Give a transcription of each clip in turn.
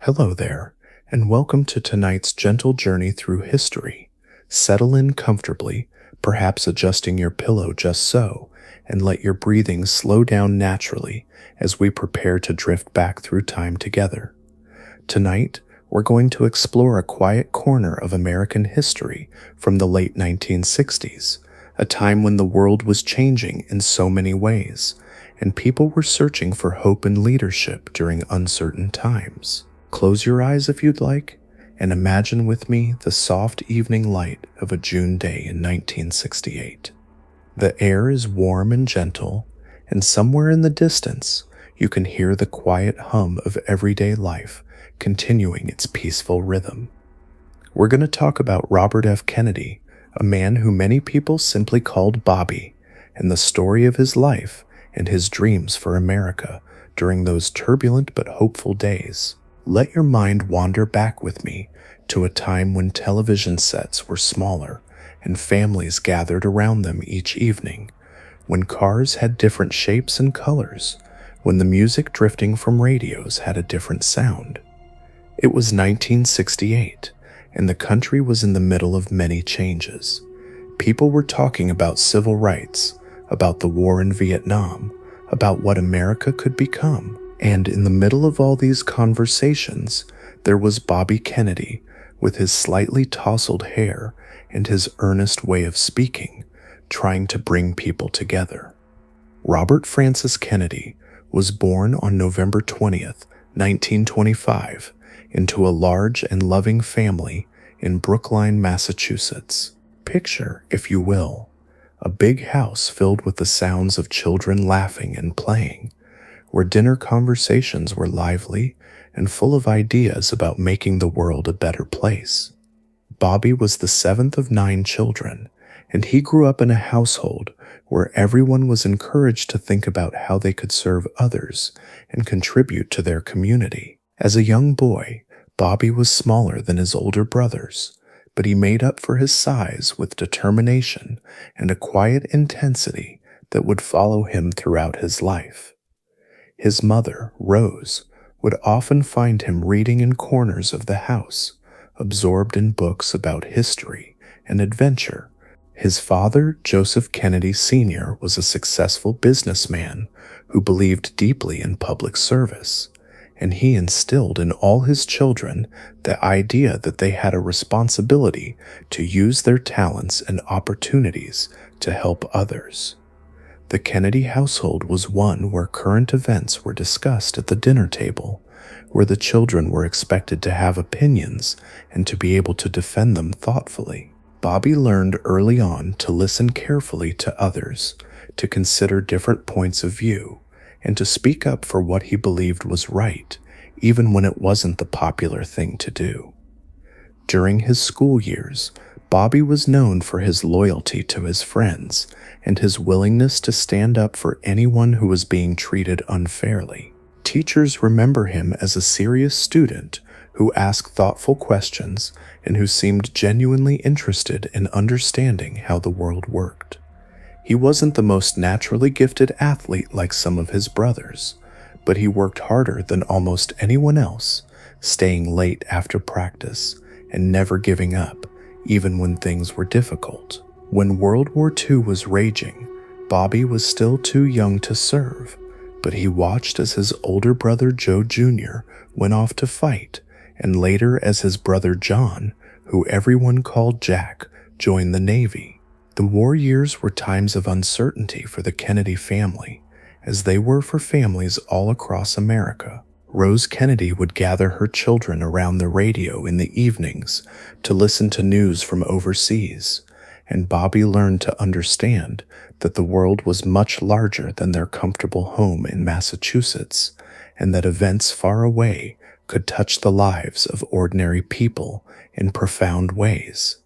Hello there, and welcome to tonight's gentle journey through history. Settle in comfortably, perhaps adjusting your pillow just so, and let your breathing slow down naturally as we prepare to drift back through time together. Tonight, we're going to explore a quiet corner of American history from the late 1960s, a time when the world was changing in so many ways, and people were searching for hope and leadership during uncertain times. Close your eyes if you'd like, and imagine with me the soft evening light of a June day in 1968. The air is warm and gentle, and somewhere in the distance, you can hear the quiet hum of everyday life continuing its peaceful rhythm. We're going to talk about Robert F. Kennedy, a man who many people simply called Bobby, and the story of his life and his dreams for America during those turbulent but hopeful days. Let your mind wander back with me to a time when television sets were smaller and families gathered around them each evening, when cars had different shapes and colors, when the music drifting from radios had a different sound. It was 1968, and the country was in the middle of many changes. People were talking about civil rights, about the war in Vietnam, about what America could become. And in the middle of all these conversations, there was Bobby Kennedy with his slightly tousled hair and his earnest way of speaking, trying to bring people together. Robert Francis Kennedy was born on November 20th, 1925, into a large and loving family in Brookline, Massachusetts. Picture, if you will, a big house filled with the sounds of children laughing and playing, where dinner conversations were lively and full of ideas about making the world a better place. Bobby was the seventh of 9 children, and he grew up in a household where everyone was encouraged to think about how they could serve others and contribute to their community. As a young boy, Bobby was smaller than his older brothers, but he made up for his size with determination and a quiet intensity that would follow him throughout his life. His mother, Rose, would often find him reading in corners of the house, absorbed in books about history and adventure. His father, Joseph Kennedy Sr., was a successful businessman who believed deeply in public service, and he instilled in all his children the idea that they had a responsibility to use their talents and opportunities to help others. The Kennedy household was one where current events were discussed at the dinner table, where the children were expected to have opinions and to be able to defend them thoughtfully. Bobby learned early on to listen carefully to others, to consider different points of view, and to speak up for what he believed was right, even when it wasn't the popular thing to do. During his school years, Bobby was known for his loyalty to his friends and his willingness to stand up for anyone who was being treated unfairly. Teachers remember him as a serious student who asked thoughtful questions and who seemed genuinely interested in understanding how the world worked. He wasn't the most naturally gifted athlete like some of his brothers, but he worked harder than almost anyone else, staying late after practice and never giving up, even when things were difficult. When World War II was raging, Bobby was still too young to serve, but he watched as his older brother Joe Jr. went off to fight, and later as his brother John, who everyone called Jack, joined the Navy. The war years were times of uncertainty for the Kennedy family, as they were for families all across America. Rose Kennedy would gather her children around the radio in the evenings to listen to news from overseas, and Bobby learned to understand that the world was much larger than their comfortable home in Massachusetts, and that events far away could touch the lives of ordinary people in profound ways.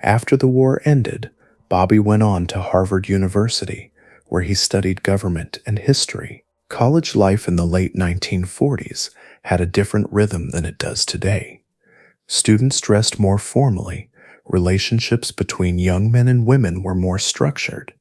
After the war ended, Bobby went on to Harvard University, where he studied government and history. College life in the late 1940s had a different rhythm than it does today. Students dressed more formally, relationships between young men and women were more structured,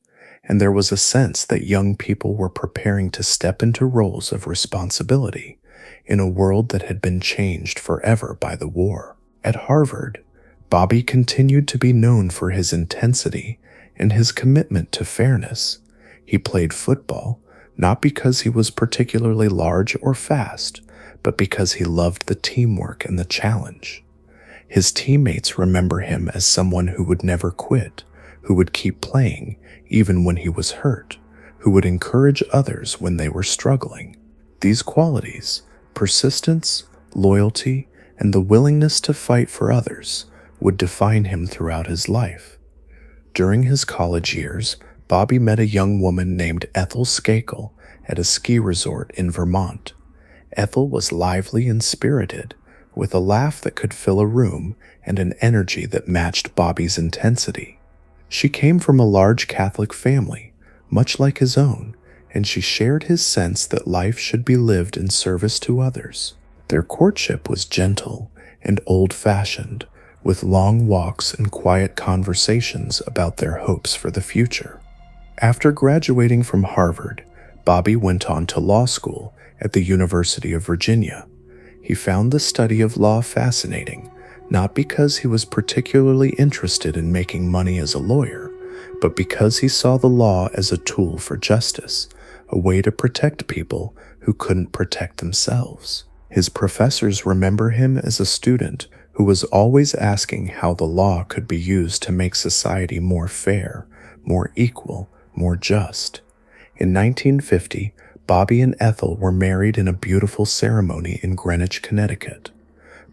and there was a sense that young people were preparing to step into roles of responsibility in a world that had been changed forever by the war. At Harvard, Bobby continued to be known for his intensity and his commitment to fairness. He played football not because he was particularly large or fast, but because he loved the teamwork and the challenge. His teammates remember him as someone who would never quit, who would keep playing even when he was hurt, who would encourage others when they were struggling. These qualities, persistence, loyalty, and the willingness to fight for others, would define him throughout his life. During his college years, Bobby met a young woman named Ethel Skakel at a ski resort in Vermont. Ethel was lively and spirited, with a laugh that could fill a room and an energy that matched Bobby's intensity. She came from a large Catholic family, much like his own, and she shared his sense that life should be lived in service to others. Their courtship was gentle and old-fashioned, with long walks and quiet conversations about their hopes for the future. After graduating from Harvard, Bobby went on to law school at the University of Virginia. He found the study of law fascinating, not because he was particularly interested in making money as a lawyer, but because he saw the law as a tool for justice, a way to protect people who couldn't protect themselves. His professors remember him as a student who was always asking how the law could be used to make society more fair, more equal, more just. In 1950, Bobby and Ethel were married in a beautiful ceremony in Greenwich, Connecticut.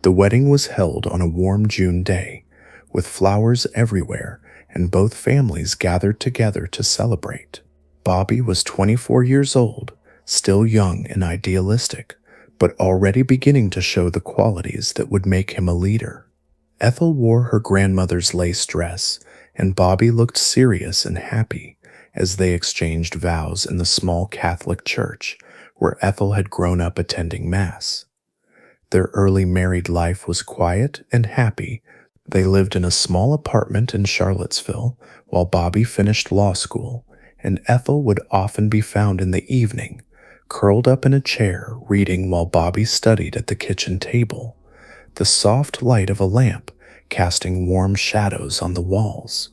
The wedding was held on a warm June day, with flowers everywhere, and both families gathered together to celebrate. Bobby was 24 years old, still young and idealistic, but already beginning to show the qualities that would make him a leader. Ethel wore her grandmother's lace dress, and Bobby looked serious and happy as they exchanged vows in the small Catholic church where Ethel had grown up attending Mass. Their early married life was quiet and happy. They lived in a small apartment in Charlottesville while Bobby finished law school, and Ethel would often be found in the evening, curled up in a chair reading while Bobby studied at the kitchen table, the soft light of a lamp casting warm shadows on the walls.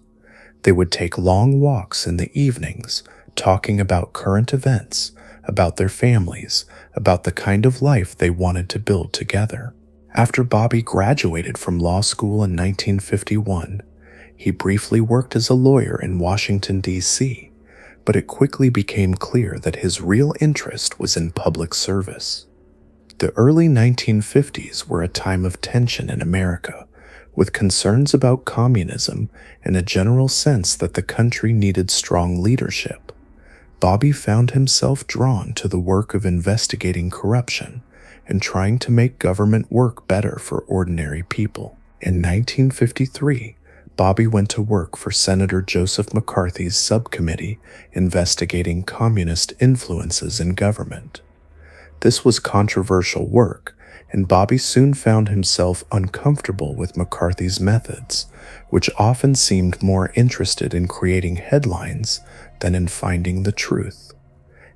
They would take long walks in the evenings, talking about current events, about their families, about the kind of life they wanted to build together. After Bobby graduated from law school in 1951, he briefly worked as a lawyer in Washington, D.C., but it quickly became clear that his real interest was in public service. The early 1950s were a time of tension in America, with concerns about communism and a general sense that the country needed strong leadership. Bobby found himself drawn to the work of investigating corruption and trying to make government work better for ordinary people. In 1953, Bobby went to work for Senator Joseph McCarthy's subcommittee investigating communist influences in government. This was controversial work, and Bobby soon found himself uncomfortable with McCarthy's methods, which often seemed more interested in creating headlines than in finding the truth.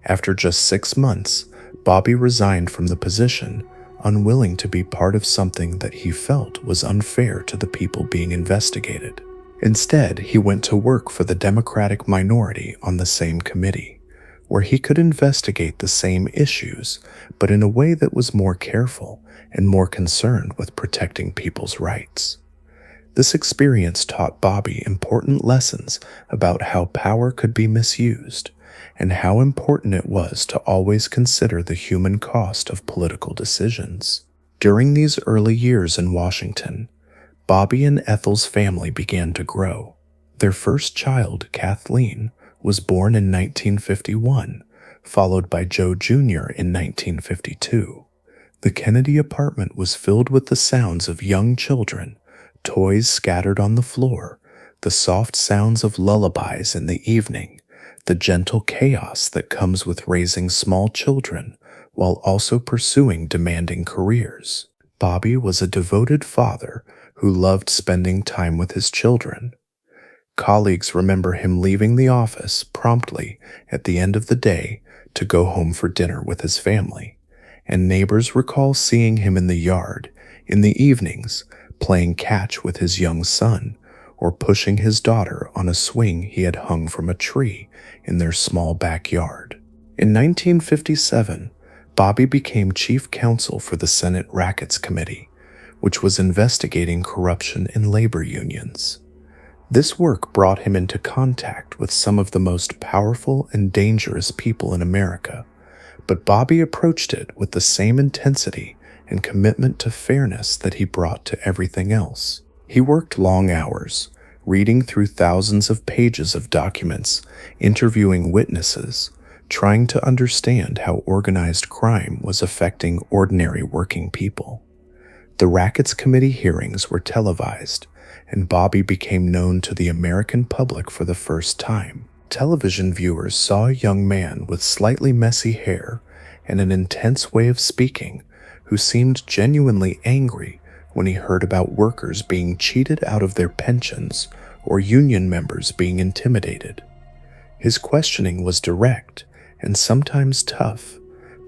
After just 6 months, Bobby resigned from the position, unwilling to be part of something that he felt was unfair to the people being investigated. Instead, he went to work for the Democratic minority on the same committee, where he could investigate the same issues, but in a way that was more careful and more concerned with protecting people's rights. This experience taught Bobby important lessons about how power could be misused and how important it was to always consider the human cost of political decisions. During these early years in Washington, Bobby and Ethel's family began to grow. Their first child, Kathleen, was born in 1951, followed by Joe Jr. in 1952. The Kennedy apartment was filled with the sounds of young children, toys scattered on the floor, the soft sounds of lullabies in the evening, the gentle chaos that comes with raising small children while also pursuing demanding careers. Bobby was a devoted father who loved spending time with his children. Colleagues remember him leaving the office promptly at the end of the day to go home for dinner with his family, and neighbors recall seeing him in the yard in the evenings playing catch with his young son or pushing his daughter on a swing he had hung from a tree in their small backyard. In 1957, Bobby became chief counsel for the Senate Rackets Committee, which was investigating corruption in labor unions. This work brought him into contact with some of the most powerful and dangerous people in America, but Bobby approached it with the same intensity and commitment to fairness that he brought to everything else. He worked long hours, reading through thousands of pages of documents, interviewing witnesses, trying to understand how organized crime was affecting ordinary working people. The Rackets Committee hearings were televised, and Bobby became known to the American public for the first time. Television viewers saw a young man with slightly messy hair and an intense way of speaking who seemed genuinely angry when he heard about workers being cheated out of their pensions or union members being intimidated. His questioning was direct and sometimes tough,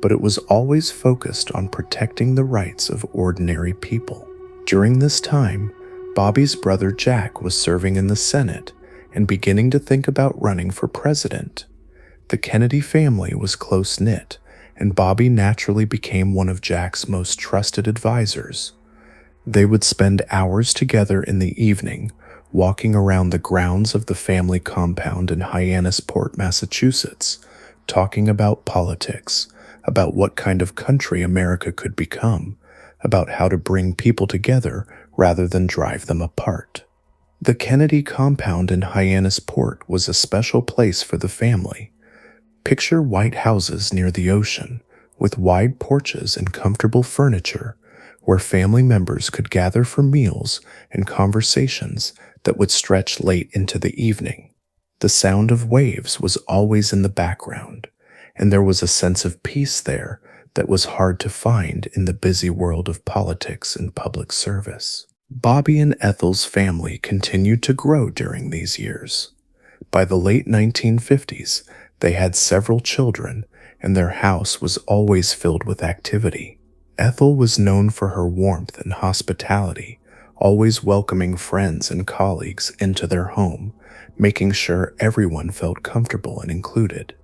but it was always focused on protecting the rights of ordinary people. During this time, Bobby's brother Jack was serving in the Senate and beginning to think about running for president. The Kennedy family was close-knit, and Bobby naturally became one of Jack's most trusted advisors. They would spend hours together in the evening, walking around the grounds of the family compound in Hyannisport, Massachusetts, talking about politics, about what kind of country America could become, about how to bring people together rather than drive them apart. The Kennedy compound in Hyannisport was a special place for the family. Picture white houses near the ocean, with wide porches and comfortable furniture, where family members could gather for meals and conversations that would stretch late into the evening. The sound of waves was always in the background, and there was a sense of peace there that was hard to find in the busy world of politics and public service. Bobby and Ethel's family continued to grow during these years. By the late 1950s, they had several children, and their house was always filled with activity. Ethel was known for her warmth and hospitality, always welcoming friends and colleagues into their home, making sure everyone felt comfortable and included.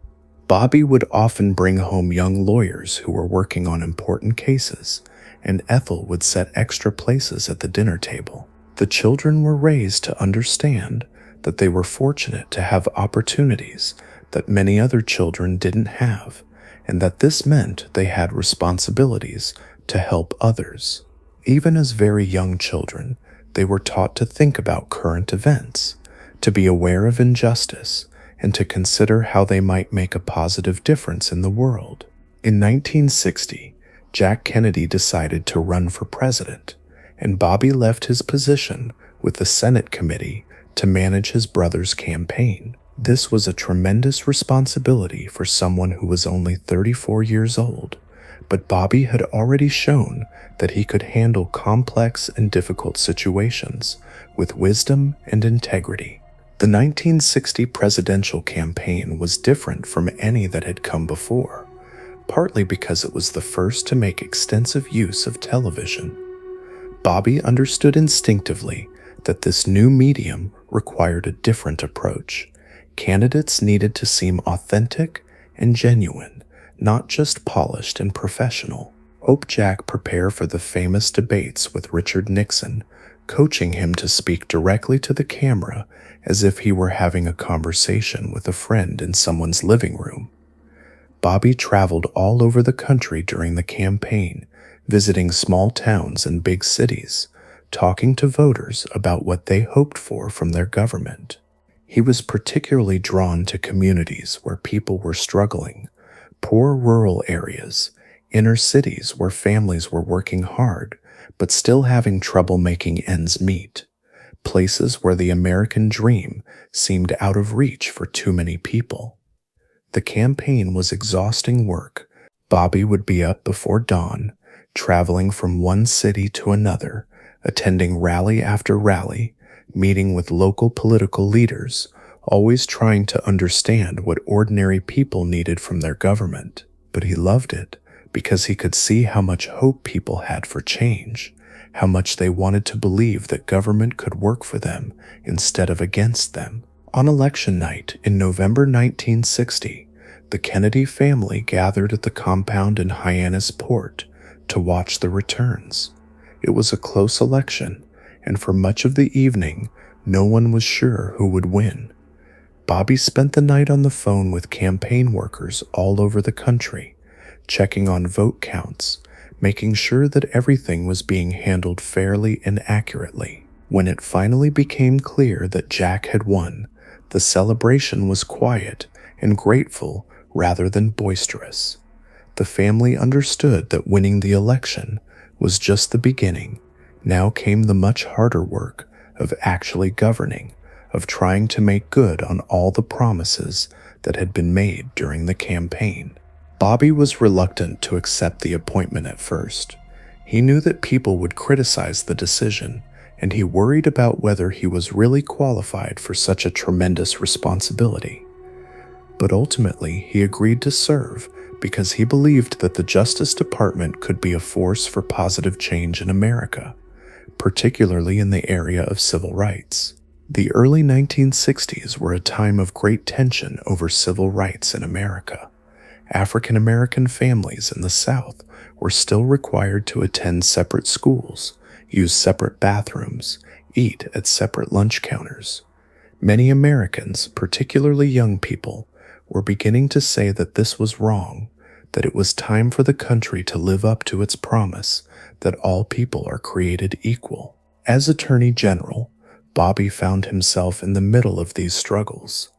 Bobby would often bring home young lawyers who were working on important cases, and Ethel would set extra places at the dinner table. The children were raised to understand that they were fortunate to have opportunities that many other children didn't have, and that this meant they had responsibilities to help others. Even as very young children, they were taught to think about current events, to be aware of injustice, and to consider how they might make a positive difference in the world. In 1960, Jack Kennedy decided to run for president, and Bobby left his position with the Senate committee to manage his brother's campaign. This was a tremendous responsibility for someone who was only 34 years old, but Bobby had already shown that he could handle complex and difficult situations with wisdom and integrity. The 1960 presidential campaign was different from any that had come before, partly because it was the first to make extensive use of television. Bobby understood instinctively that this new medium required a different approach. Candidates needed to seem authentic and genuine, not just polished and professional. Hope Jack prepare for the famous debates with Richard Nixon, coaching him to speak directly to the camera as if he were having a conversation with a friend in someone's living room. Bobby traveled all over the country during the campaign, visiting small towns and big cities, talking to voters about what they hoped for from their government. He was particularly drawn to communities where people were struggling, poor rural areas, inner cities where families were working hard but still having trouble making ends meet, places where the American dream seemed out of reach for too many people. The campaign was exhausting work. Bobby would be up before dawn, traveling from one city to another, attending rally after rally, meeting with local political leaders, always trying to understand what ordinary people needed from their government. But he loved it because he could see how much hope people had for change, how much they wanted to believe that government could work for them instead of against them. On election night in November 1960, the Kennedy family gathered at the compound in Hyannis Port to watch the returns. It was a close election, and for much of the evening, no one was sure who would win. Bobby spent the night on the phone with campaign workers all over the country, checking on vote counts, making sure that everything was being handled fairly and accurately. When it finally became clear that Jack had won, the celebration was quiet and grateful rather than boisterous. The family understood that winning the election was just the beginning. Now came the much harder work of actually governing, of trying to make good on all the promises that had been made during the campaign. Bobby was reluctant to accept the appointment at first. He knew that people would criticize the decision, and he worried about whether he was really qualified for such a tremendous responsibility. But ultimately, he agreed to serve because he believed that the Justice Department could be a force for positive change in America, particularly in the area of civil rights. The early 1960s were a time of great tension over civil rights in America. African American families in the South were still required to attend separate schools, use separate bathrooms, eat at separate lunch counters. Many Americans, particularly young people, were beginning to say that this was wrong, that it was time for the country to live up to its promise that all people are created equal. As Attorney General, Bobby found himself in the middle of these struggles.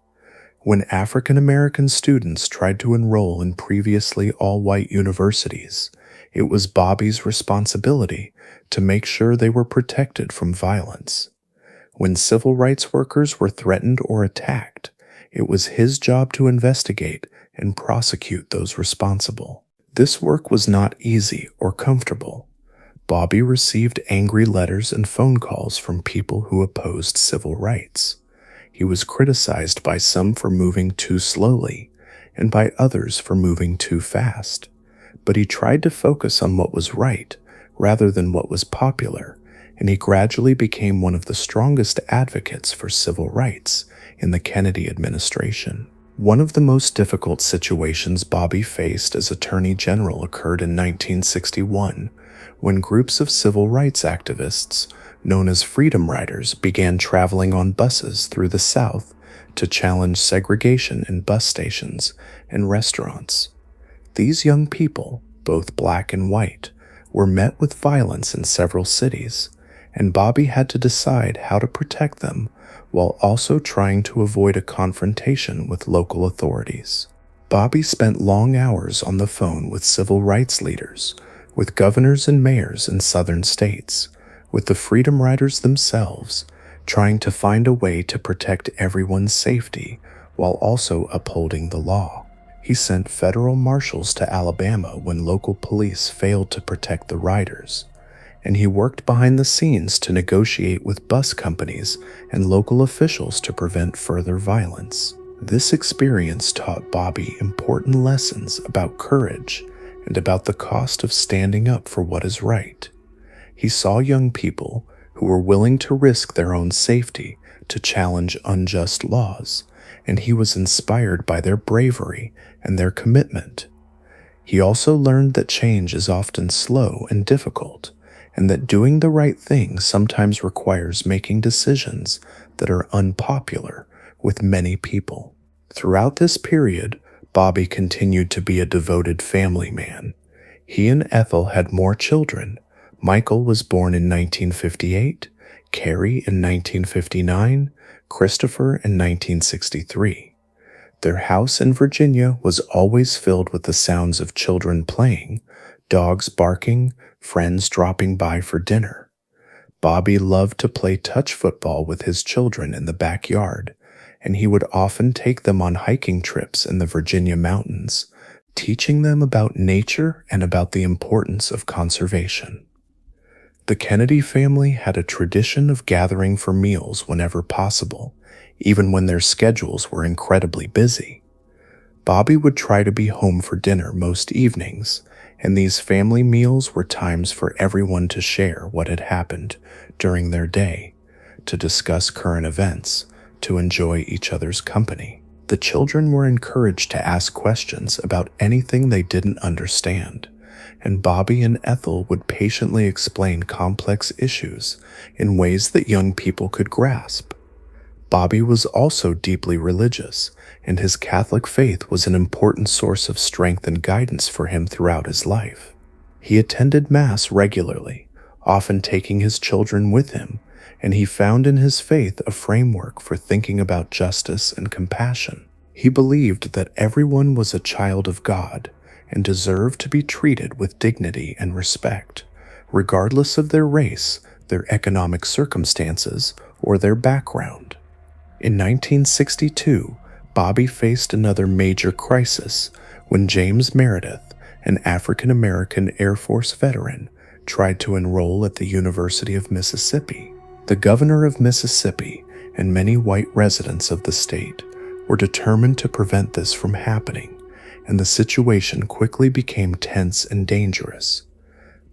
When African American students tried to enroll in previously all-white universities, it was Bobby's responsibility to make sure they were protected from violence. When civil rights workers were threatened or attacked, it was his job to investigate and prosecute those responsible. This work was not easy or comfortable. Bobby received angry letters and phone calls from people who opposed civil rights. He was criticized by some for moving too slowly, and by others for moving too fast. But he tried to focus on what was right, rather than what was popular, and he gradually became one of the strongest advocates for civil rights in the Kennedy administration. One of the most difficult situations Bobby faced as Attorney General occurred in 1961, when groups of civil rights activists known as Freedom Riders began traveling on buses through the South to challenge segregation in bus stations and restaurants. These young people, both black and white, were met with violence in several cities, and Bobby had to decide how to protect them while also trying to avoid a confrontation with local authorities. Bobby spent long hours on the phone with civil rights leaders, with governors and mayors in southern states, with the Freedom Riders themselves, trying to find a way to protect everyone's safety while also upholding the law. He sent federal marshals to Alabama when local police failed to protect the riders, and he worked behind the scenes to negotiate with bus companies and local officials to prevent further violence. This experience taught Bobby important lessons about courage and about the cost of standing up for what is right. He saw young people who were willing to risk their own safety to challenge unjust laws, and he was inspired by their bravery and their commitment. He also learned that change is often slow and difficult, and that doing the right thing sometimes requires making decisions that are unpopular with many people. Throughout this period, Bobby continued to be a devoted family man. He and Ethel had more children. Michael was born in 1958, Carrie in 1959, Christopher in 1963. Their house in Virginia was always filled with the sounds of children playing, dogs barking, friends dropping by for dinner. Bobby loved to play touch football with his children in the backyard, and he would often take them on hiking trips in the Virginia mountains, teaching them about nature and about the importance of conservation. The Kennedy family had a tradition of gathering for meals whenever possible, even when their schedules were incredibly busy. Bobby would try to be home for dinner most evenings, and these family meals were times for everyone to share what had happened during their day, to discuss current events, to enjoy each other's company. The children were encouraged to ask questions about anything they didn't understand, and Bobby and Ethel would patiently explain complex issues in ways that young people could grasp. Bobby was also deeply religious, and his Catholic faith was an important source of strength and guidance for him throughout his life. He attended Mass regularly, often taking his children with him, and he found in his faith a framework for thinking about justice and compassion. He believed that everyone was a child of God and deserved to be treated with dignity and respect, regardless of their race, their economic circumstances, or their background. In 1962, Bobby faced another major crisis when James Meredith, an African-American Air Force veteran, tried to enroll at the University of Mississippi. The governor of Mississippi and many white residents of the state were determined to prevent this from happening, and the situation quickly became tense and dangerous.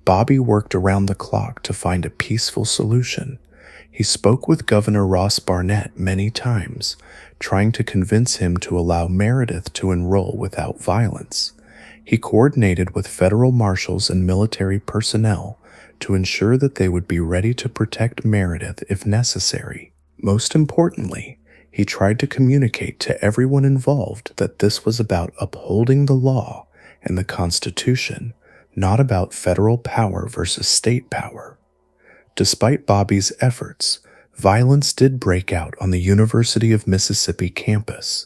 Bobby worked around the clock to find a peaceful solution. He spoke with Governor Ross Barnett many times, trying to convince him to allow Meredith to enroll without violence. He coordinated with federal marshals and military personnel to ensure that they would be ready to protect Meredith if necessary. Most importantly, he tried to communicate to everyone involved that this was about upholding the law and the Constitution, not about federal power versus state power. Despite Bobby's efforts, violence did break out on the University of Mississippi campus.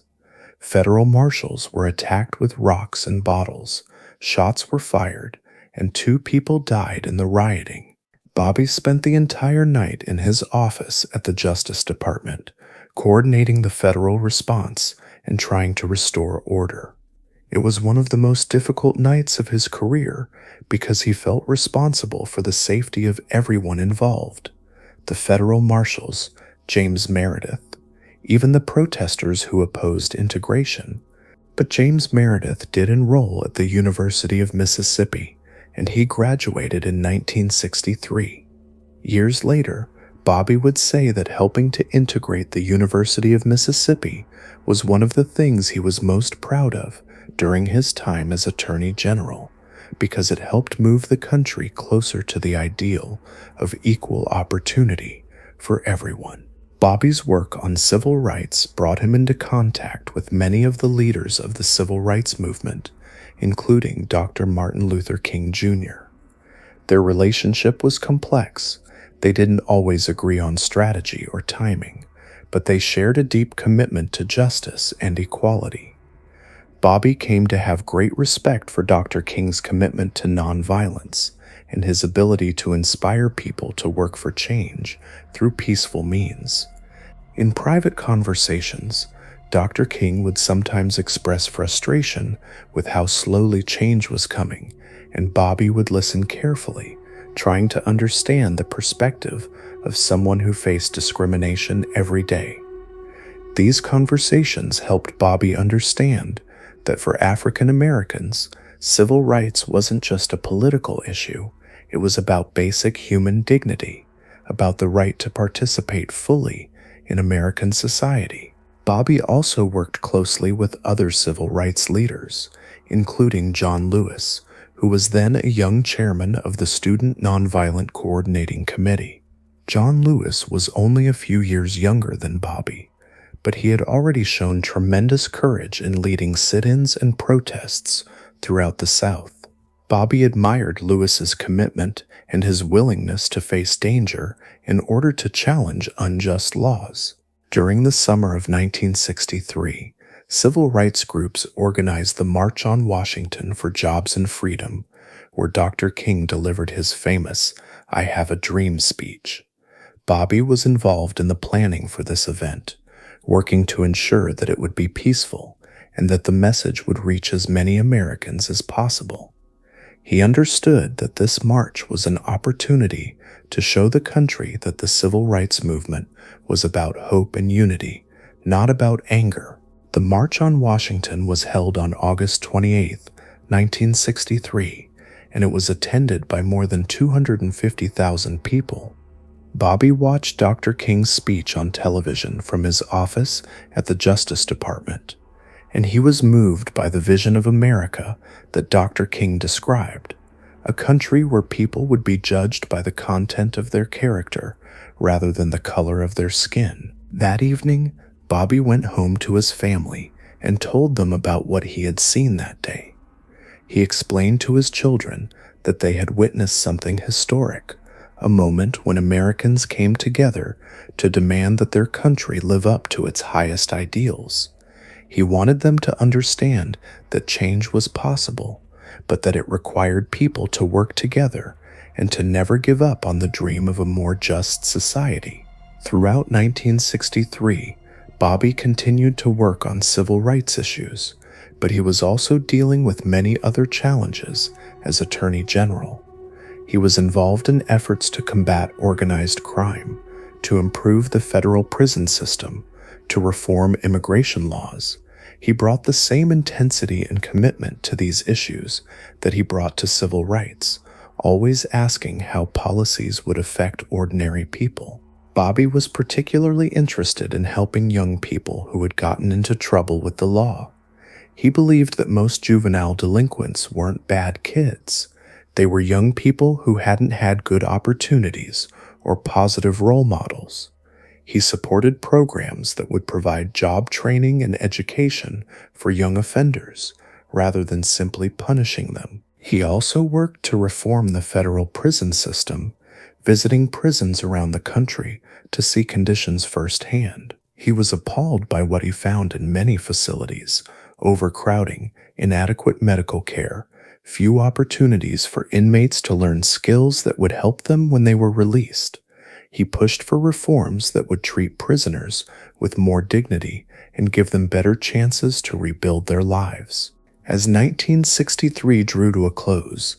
Federal marshals were attacked with rocks and bottles, shots were fired, and 2 people died in the rioting. Bobby spent the entire night in his office at the Justice Department, coordinating the federal response and trying to restore order. It was one of the most difficult nights of his career because he felt responsible for the safety of everyone involved: the federal marshals, James Meredith, even the protesters who opposed integration. But James Meredith did enroll at the University of Mississippi, and he graduated in 1963. Years later, Bobby would say that helping to integrate the University of Mississippi was one of the things he was most proud of during his time as Attorney General, because it helped move the country closer to the ideal of equal opportunity for everyone. Bobby's work on civil rights brought him into contact with many of the leaders of the civil rights movement, including Dr. Martin Luther King Jr. Their relationship was complex. They didn't always agree on strategy or timing, but they shared a deep commitment to justice and equality. Bobby came to have great respect for Dr. King's commitment to nonviolence and his ability to inspire people to work for change through peaceful means. In private conversations, Dr. King would sometimes express frustration with how slowly change was coming, and Bobby would listen carefully, trying to understand the perspective of someone who faced discrimination every day. These conversations helped Bobby understand that for African Americans, civil rights wasn't just a political issue. It was about basic human dignity, about the right to participate fully in American society. Bobby also worked closely with other civil rights leaders, including John Lewis, who was then a young chairman of the Student Nonviolent Coordinating Committee. John Lewis was only a few years younger than Bobby, but he had already shown tremendous courage in leading sit-ins and protests throughout the South. Bobby admired Lewis's commitment and his willingness to face danger in order to challenge unjust laws. During the summer of 1963, civil rights groups organized the March on Washington for Jobs and Freedom, where Dr. King delivered his famous "I Have a Dream" speech. Bobby was involved in the planning for this event, working to ensure that it would be peaceful and that the message would reach as many Americans as possible. He understood that this march was an opportunity to show the country that the civil rights movement was about hope and unity, not about anger. The March on Washington was held on August 28, 1963, and it was attended by more than 250,000 people. Bobby watched Dr. King's speech on television from his office at the Justice Department, and he was moved by the vision of America that Dr. King described, a country where people would be judged by the content of their character rather than the color of their skin. That evening, Bobby went home to his family and told them about what he had seen that day. He explained to his children that they had witnessed something historic, a moment when Americans came together to demand that their country live up to its highest ideals. He wanted them to understand that change was possible, but that it required people to work together and to never give up on the dream of a more just society. Throughout 1963, Bobby continued to work on civil rights issues, but he was also dealing with many other challenges as Attorney General. He was involved in efforts to combat organized crime, to improve the federal prison system, to reform immigration laws. He brought the same intensity and commitment to these issues that he brought to civil rights, always asking how policies would affect ordinary people. Bobby was particularly interested in helping young people who had gotten into trouble with the law. He believed that most juvenile delinquents weren't bad kids. They were young people who hadn't had good opportunities or positive role models. He supported programs that would provide job training and education for young offenders, rather than simply punishing them. He also worked to reform the federal prison system, visiting prisons around the country to see conditions firsthand. He was appalled by what he found in many facilities: overcrowding, inadequate medical care, few opportunities for inmates to learn skills that would help them when they were released. He pushed for reforms that would treat prisoners with more dignity and give them better chances to rebuild their lives. As 1963 drew to a close,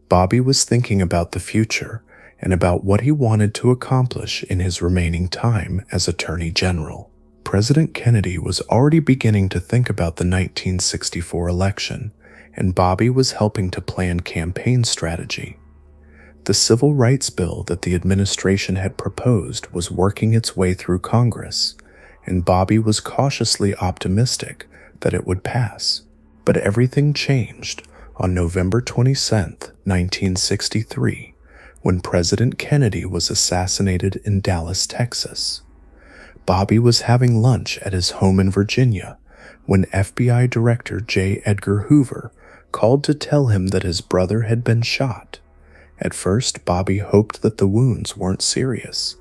Bobby was thinking about the future and about what he wanted to accomplish in his remaining time as Attorney General. President Kennedy was already beginning to think about the 1964 election, and Bobby was helping to plan campaign strategy. The civil rights bill that the administration had proposed was working its way through Congress, and Bobby was cautiously optimistic that it would pass. But everything changed on November 27, 1963, when President Kennedy was assassinated in Dallas, Texas. Bobby was having lunch at his home in Virginia when FBI Director J. Edgar Hoover called to tell him that his brother had been shot. At first, Bobby hoped that the wounds weren't serious,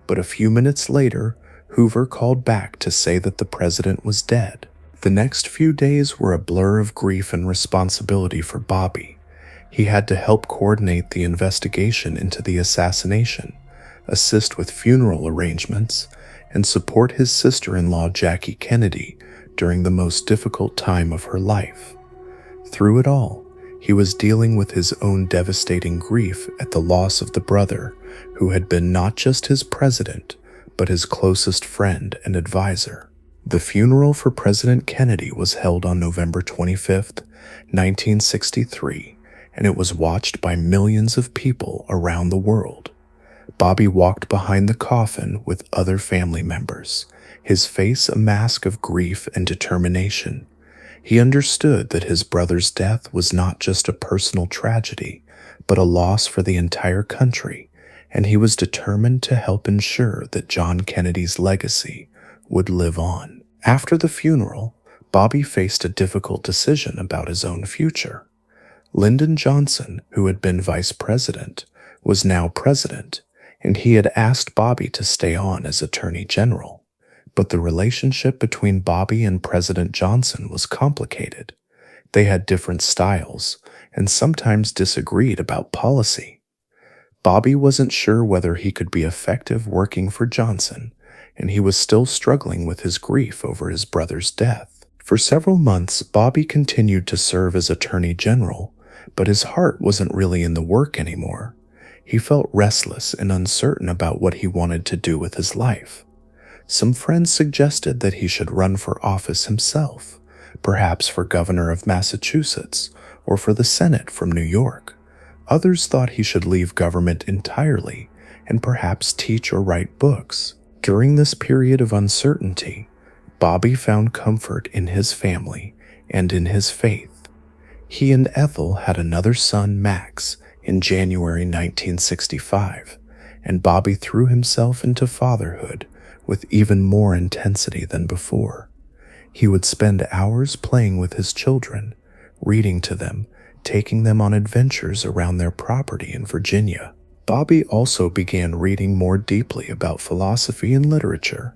but a few minutes later, Hoover called back to say that the president was dead. The next few days were a blur of grief and responsibility for Bobby. He had to help coordinate the investigation into the assassination, assist with funeral arrangements, and support his sister-in-law Jackie Kennedy during the most difficult time of her life. Through it all, he was dealing with his own devastating grief at the loss of the brother who had been not just his president, but his closest friend and advisor. The funeral for President Kennedy was held on November 25, 1963, and it was watched by millions of people around the world. Bobby walked behind the coffin with other family members, his face a mask of grief and determination. He understood that his brother's death was not just a personal tragedy, but a loss for the entire country, and he was determined to help ensure that John Kennedy's legacy would live on. After the funeral, Bobby faced a difficult decision about his own future. Lyndon Johnson, who had been vice president, was now president, and he had asked Bobby to stay on as Attorney General. But the relationship between Bobby and President Johnson was complicated. They had different styles and sometimes disagreed about policy. Bobby wasn't sure whether he could be effective working for Johnson, and he was still struggling with his grief over his brother's death. For several months, Bobby continued to serve as Attorney General, but his heart wasn't really in the work anymore. He felt restless and uncertain about what he wanted to do with his life. Some friends suggested that he should run for office himself, perhaps for governor of Massachusetts or for the Senate from New York. Others thought he should leave government entirely and perhaps teach or write books. During this period of uncertainty, Bobby found comfort in his family and in his faith. He and Ethel had another son, Max, in January 1965, and Bobby threw himself into fatherhood with even more intensity than before. He would spend hours playing with his children, reading to them, taking them on adventures around their property in Virginia. Bobby also began reading more deeply about philosophy and literature.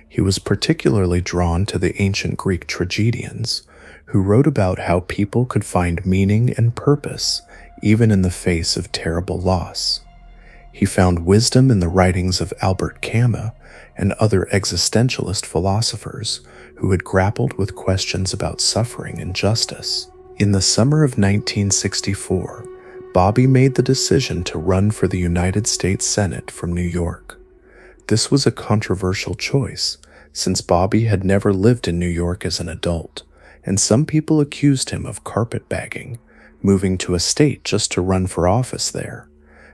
He was particularly drawn to the ancient Greek tragedians, who wrote about how people could find meaning and purpose even in the face of terrible loss. He found wisdom in the writings of Albert Camus and other existentialist philosophers who had grappled with questions about suffering and justice. In the summer of 1964, Bobby made the decision to run for the United States Senate from New York. This was a controversial choice, since Bobby had never lived in New York as an adult, and some people accused him of carpetbagging, moving to a state just to run for office there.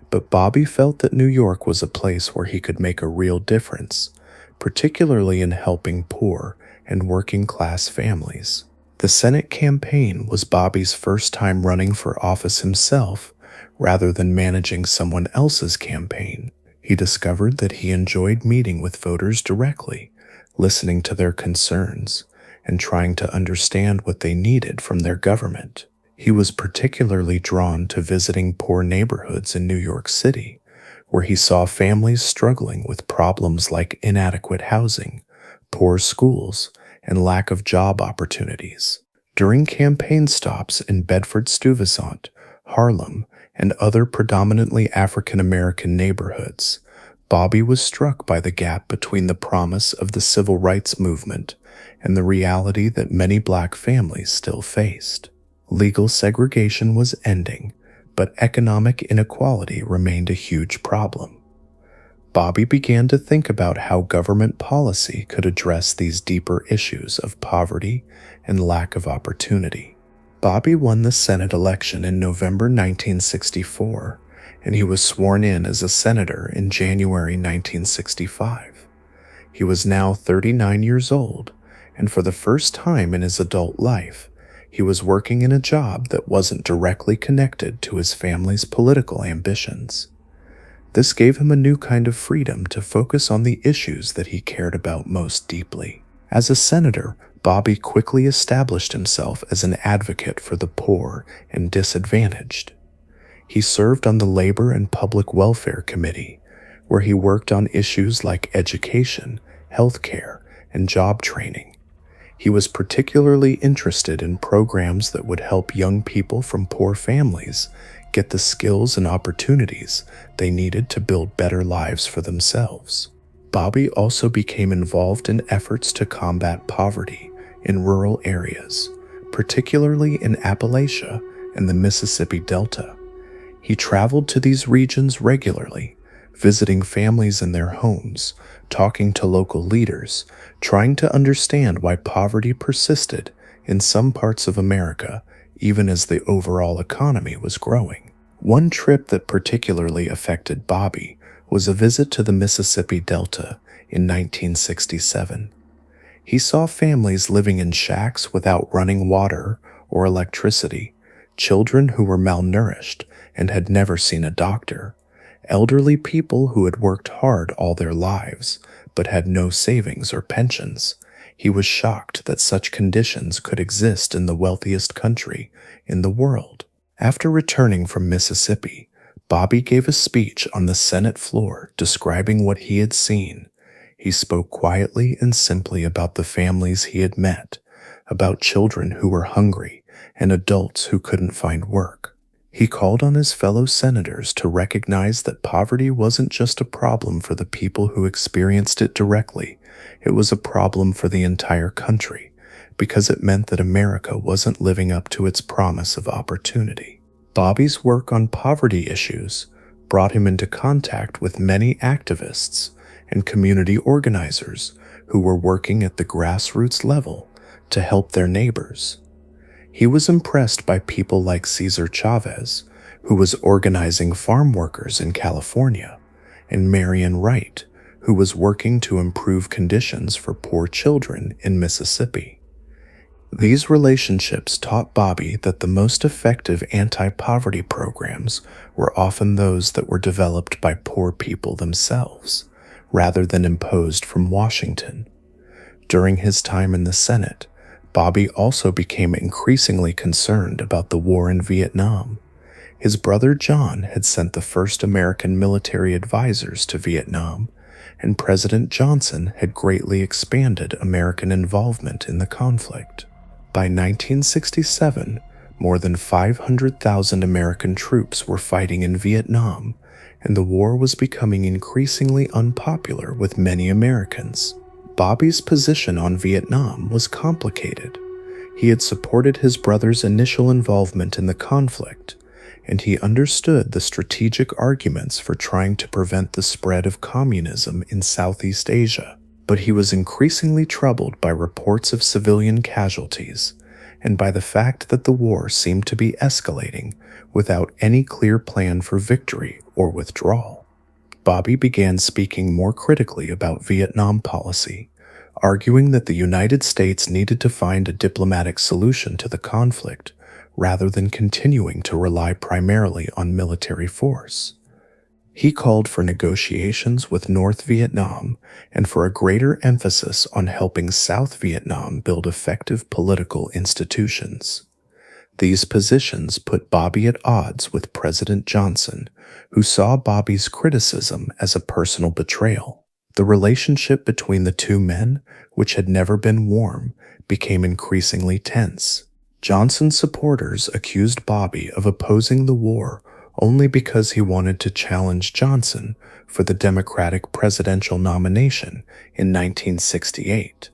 But Bobby felt that New York was a place where he could make a real difference, particularly in helping poor and working-class families. The Senate campaign was Bobby's first time running for office himself rather than managing someone else's campaign. He discovered that he enjoyed meeting with voters directly, listening to their concerns, and trying to understand what they needed from their government. He was particularly drawn to visiting poor neighborhoods in New York City, where he saw families struggling with problems like inadequate housing, poor schools, and lack of job opportunities. During campaign stops in Bedford-Stuyvesant, Harlem, and other predominantly African-American neighborhoods, Bobby was struck by the gap between the promise of the civil rights movement and the reality that many black families still faced. Legal segregation was ending, but economic inequality remained a huge problem. Bobby began to think about how government policy could address these deeper issues of poverty and lack of opportunity. Bobby won the Senate election in November 1964, and he was sworn in as a senator in January 1965. He was now 39 years old, and for the first time in his adult life, he was working in a job that wasn't directly connected to his family's political ambitions. This gave him a new kind of freedom to focus on the issues that he cared about most deeply. As a senator, Bobby quickly established himself as an advocate for the poor and disadvantaged. He served on the Labor and Public Welfare Committee, where he worked on issues like education, health care, and job training. He was particularly interested in programs that would help young people from poor families get the skills and opportunities they needed to build better lives for themselves. Bobby also became involved in efforts to combat poverty in rural areas, particularly in Appalachia and the Mississippi Delta. He traveled to these regions regularly, visiting families in their homes, talking to local leaders, trying to understand why poverty persisted in some parts of America, even as the overall economy was growing. One trip that particularly affected Bobby was a visit to the Mississippi Delta in 1967. He saw families living in shacks without running water or electricity, children who were malnourished and had never seen a doctor, elderly people who had worked hard all their lives but had no savings or pensions. He was shocked that such conditions could exist in the wealthiest country in the world. After returning from Mississippi, Bobby gave a speech on the Senate floor describing what he had seen. He spoke quietly and simply about the families he had met, about children who were hungry and adults who couldn't find work. He called on his fellow senators to recognize that poverty wasn't just a problem for the people who experienced it directly, it was a problem for the entire country, because it meant that America wasn't living up to its promise of opportunity. Bobby's work on poverty issues brought him into contact with many activists and community organizers who were working at the grassroots level to help their neighbors. He was impressed by people like Cesar Chavez, who was organizing farm workers in California, and Marion Wright, who was working to improve conditions for poor children in Mississippi. These relationships taught Bobby that the most effective anti-poverty programs were often those that were developed by poor people themselves, rather than imposed from Washington. During his time in the Senate, Bobby also became increasingly concerned about the war in Vietnam. His brother John had sent the first American military advisors to Vietnam, and President Johnson had greatly expanded American involvement in the conflict. By 1967, more than 500,000 American troops were fighting in Vietnam, and the war was becoming increasingly unpopular with many Americans. Bobby's position on Vietnam was complicated. He had supported his brother's initial involvement in the conflict, and he understood the strategic arguments for trying to prevent the spread of communism in Southeast Asia. But he was increasingly troubled by reports of civilian casualties and by the fact that the war seemed to be escalating without any clear plan for victory or withdrawal. Bobby began speaking more critically about Vietnam policy, arguing that the United States needed to find a diplomatic solution to the conflict rather than continuing to rely primarily on military force. He called for negotiations with North Vietnam and for a greater emphasis on helping South Vietnam build effective political institutions. These positions put Bobby at odds with President Johnson, who saw Bobby's criticism as a personal betrayal. The relationship between the two men, which had never been warm, became increasingly tense. Johnson's supporters accused Bobby of opposing the war only because he wanted to challenge Johnson for the Democratic presidential nomination in 1968.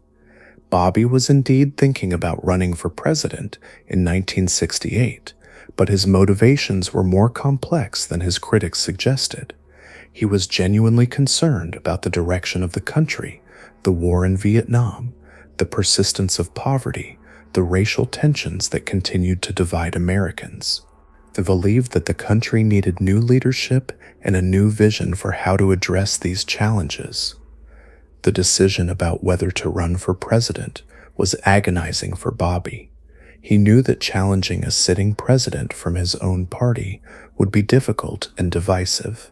Bobby was indeed thinking about running for president in 1968, but his motivations were more complex than his critics suggested. He was genuinely concerned about the direction of the country, the war in Vietnam, the persistence of poverty, the racial tensions that continued to divide Americans. They believed that the country needed new leadership and a new vision for how to address these challenges. The decision about whether to run for president was agonizing for Bobby. He knew that challenging a sitting president from his own party would be difficult and divisive.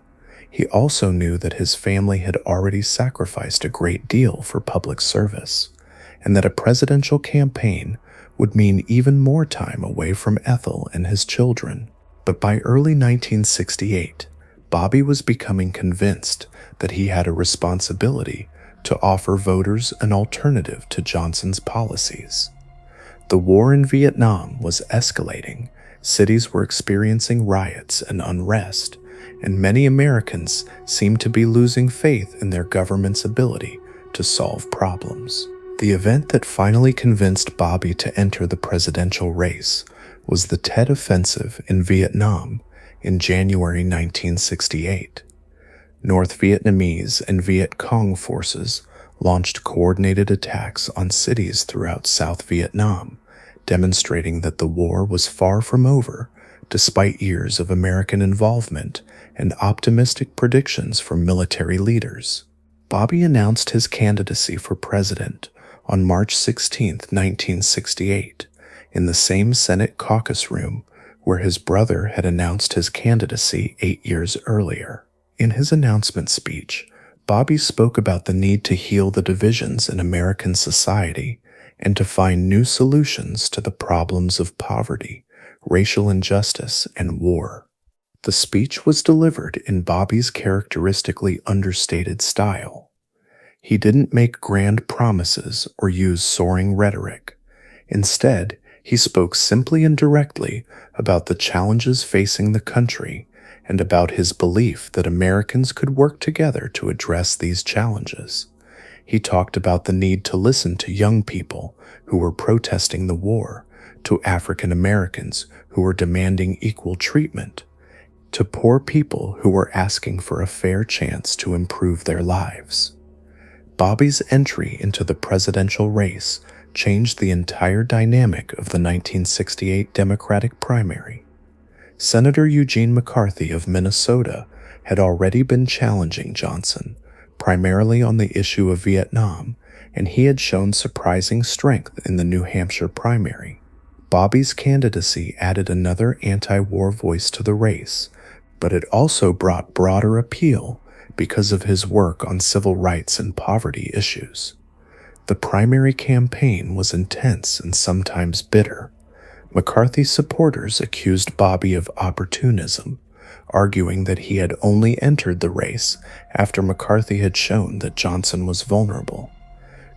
He also knew that his family had already sacrificed a great deal for public service, and that a presidential campaign would mean even more time away from Ethel and his children. But by early 1968, Bobby was becoming convinced that he had a responsibility to offer voters an alternative to Johnson's policies. The war in Vietnam was escalating, cities were experiencing riots and unrest, and many Americans seemed to be losing faith in their government's ability to solve problems. The event that finally convinced Bobby to enter the presidential race was the Tet Offensive in Vietnam in January 1968. North Vietnamese and Viet Cong forces launched coordinated attacks on cities throughout South Vietnam, demonstrating that the war was far from over, despite years of American involvement and optimistic predictions from military leaders. Bobby announced his candidacy for president on March 16, 1968, in the same Senate caucus room where his brother had announced his candidacy 8 years earlier. In his announcement speech, Bobby spoke about the need to heal the divisions in American society and to find new solutions to the problems of poverty, racial injustice, and war. The speech was delivered in Bobby's characteristically understated style. He didn't make grand promises or use soaring rhetoric. Instead, he spoke simply and directly about the challenges facing the country and about his belief that Americans could work together to address these challenges. He talked about the need to listen to young people who were protesting the war, to African Americans who were demanding equal treatment, to poor people who were asking for a fair chance to improve their lives. Bobby's entry into the presidential race changed the entire dynamic of the 1968 Democratic primary. Senator Eugene McCarthy of Minnesota had already been challenging Johnson, primarily on the issue of Vietnam, and he had shown surprising strength in the New Hampshire primary. Bobby's candidacy added another anti-war voice to the race, but it also brought broader appeal because of his work on civil rights and poverty issues. The primary campaign was intense and sometimes bitter. McCarthy supporters accused Bobby of opportunism, arguing that he had only entered the race after McCarthy had shown that Johnson was vulnerable.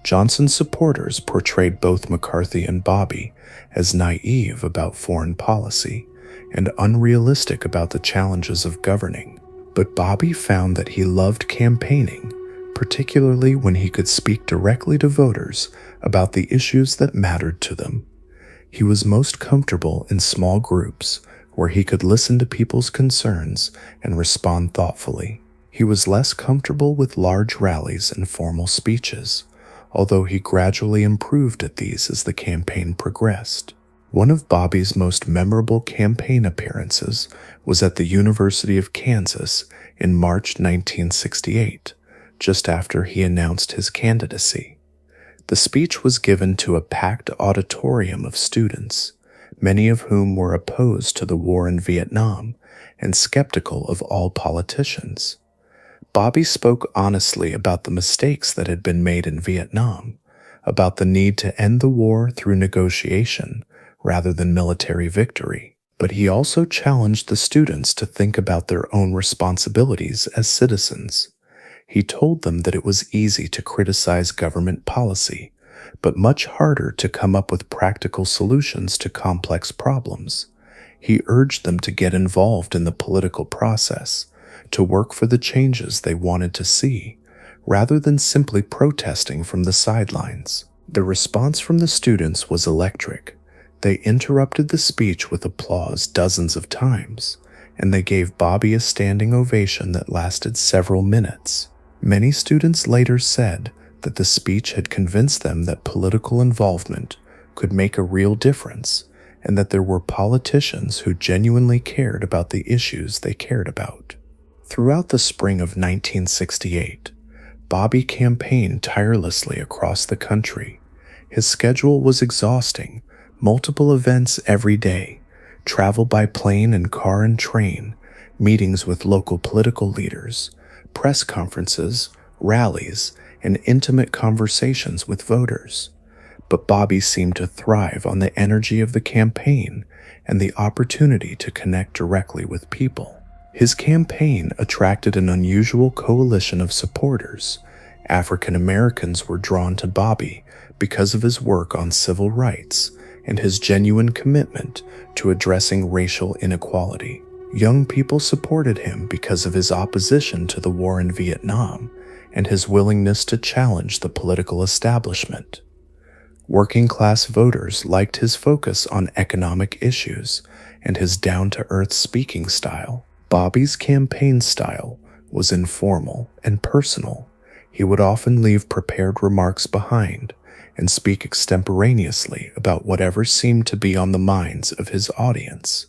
Johnson's supporters portrayed both McCarthy and Bobby as naive about foreign policy and unrealistic about the challenges of governing. But Bobby found that he loved campaigning, particularly when he could speak directly to voters about the issues that mattered to them. He was most comfortable in small groups where he could listen to people's concerns and respond thoughtfully. He was less comfortable with large rallies and formal speeches, although he gradually improved at these as the campaign progressed. One of Bobby's most memorable campaign appearances was at the University of Kansas in March 1968, just after he announced his candidacy. The speech was given to a packed auditorium of students, many of whom were opposed to the war in Vietnam and skeptical of all politicians. Bobby spoke honestly about the mistakes that had been made in Vietnam, about the need to end the war through negotiation rather than military victory. But he also challenged the students to think about their own responsibilities as citizens. He told them that it was easy to criticize government policy, but much harder to come up with practical solutions to complex problems. He urged them to get involved in the political process, to work for the changes they wanted to see, rather than simply protesting from the sidelines. The response from the students was electric. They interrupted the speech with applause dozens of times, and they gave Bobby a standing ovation that lasted several minutes. Many students later said that the speech had convinced them that political involvement could make a real difference, and that there were politicians who genuinely cared about the issues they cared about. Throughout the spring of 1968, Bobby campaigned tirelessly across the country. His schedule was exhausting, multiple events every day, travel by plane and car and train, meetings with local political leaders, press conferences, rallies, and intimate conversations with voters. But Bobby seemed to thrive on the energy of the campaign and the opportunity to connect directly with people. His campaign attracted an unusual coalition of supporters. African Americans were drawn to Bobby because of his work on civil rights and his genuine commitment to addressing racial inequality. Young people supported him because of his opposition to the war in Vietnam and his willingness to challenge the political establishment. Working-class voters liked his focus on economic issues and his down-to-earth speaking style. Bobby's campaign style was informal and personal. He would often leave prepared remarks behind and speak extemporaneously about whatever seemed to be on the minds of his audience.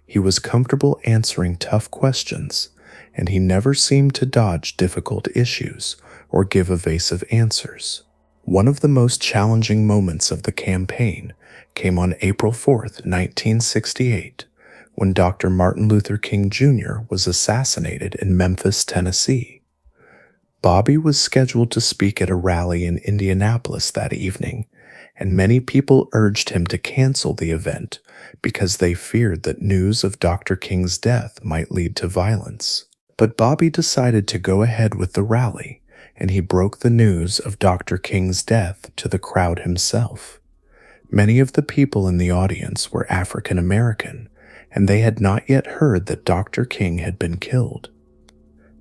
He was comfortable answering tough questions, and he never seemed to dodge difficult issues or give evasive answers. One of the most challenging moments of the campaign came on April 4th, 1968, when Dr. Martin Luther King Jr. was assassinated in Memphis, Tennessee. Bobby was scheduled to speak at a rally in Indianapolis that evening, and many people urged him to cancel the event because they feared that news of Dr. King's death might lead to violence. But Bobby decided to go ahead with the rally, and he broke the news of Dr. King's death to the crowd himself. Many of the people in the audience were African American, and they had not yet heard that Dr. King had been killed.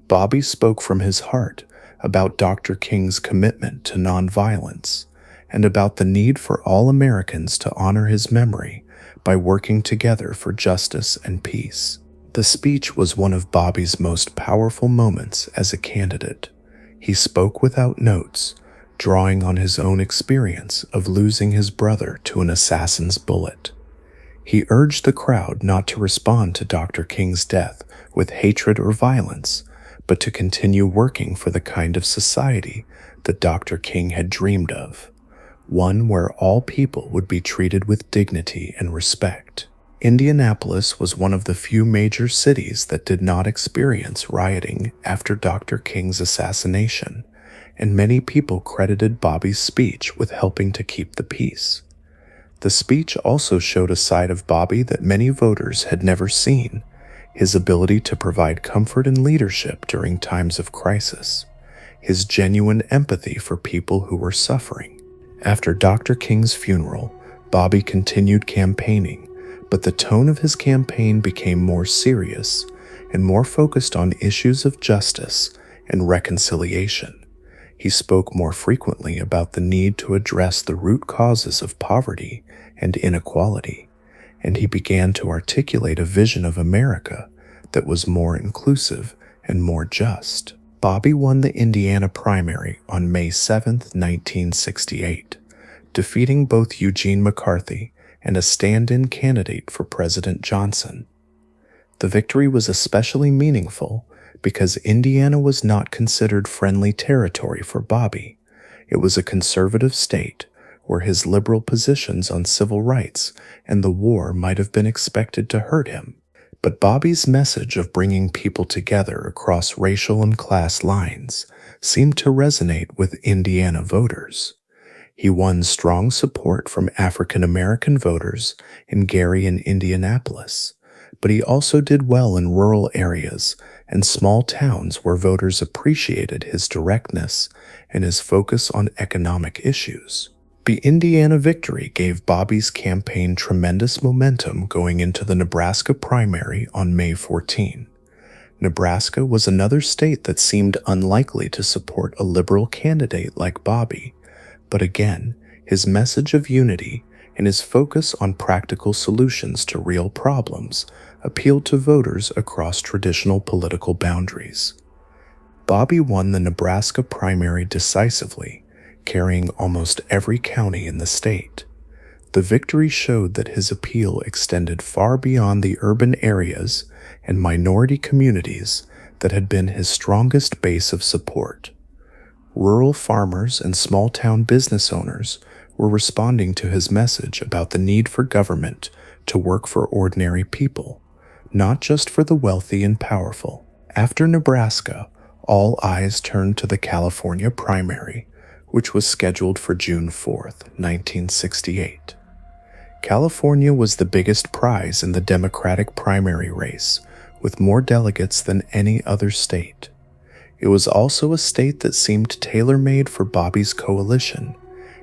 Bobby spoke from his heart about Dr. King's commitment to nonviolence and about the need for all Americans to honor his memory by working together for justice and peace. The speech was one of Bobby's most powerful moments as a candidate. He spoke without notes, drawing on his own experience of losing his brother to an assassin's bullet. He urged the crowd not to respond to Dr. King's death with hatred or violence, but to continue working for the kind of society that Dr. King had dreamed of, one where all people would be treated with dignity and respect. Indianapolis was one of the few major cities that did not experience rioting after Dr. King's assassination, and many people credited Bobby's speech with helping to keep the peace. The speech also showed a side of Bobby that many voters had never seen: his ability to provide comfort and leadership during times of crisis, his genuine empathy for people who were suffering. After Dr. King's funeral, Bobby continued campaigning, but the tone of his campaign became more serious and more focused on issues of justice and reconciliation. He spoke more frequently about the need to address the root causes of poverty and inequality, and he began to articulate a vision of America that was more inclusive and more just. Bobby won the Indiana primary on May 7, 1968, defeating both Eugene McCarthy and a stand-in candidate for President Johnson. The victory was especially meaningful because Indiana was not considered friendly territory for Bobby. It was a conservative state where his liberal positions on civil rights and the war might have been expected to hurt him. But Bobby's message of bringing people together across racial and class lines seemed to resonate with Indiana voters. He won strong support from African American voters in Gary and Indianapolis, but he also did well in rural areas and small towns where voters appreciated his directness and his focus on economic issues. The Indiana victory gave Bobby's campaign tremendous momentum going into the Nebraska primary on May 14. Nebraska was another state that seemed unlikely to support a liberal candidate like Bobby, but again, his message of unity and his focus on practical solutions to real problems appealed to voters across traditional political boundaries. Bobby won the Nebraska primary decisively, carrying almost every county in the state. The victory showed that his appeal extended far beyond the urban areas and minority communities that had been his strongest base of support. Rural farmers and small-town business owners were responding to his message about the need for government to work for ordinary people, not just for the wealthy and powerful. After Nebraska, all eyes turned to the California primary, which was scheduled for June 4, 1968. California was the biggest prize in the Democratic primary race, with more delegates than any other state. It was also a state that seemed tailor-made for Bobby's coalition.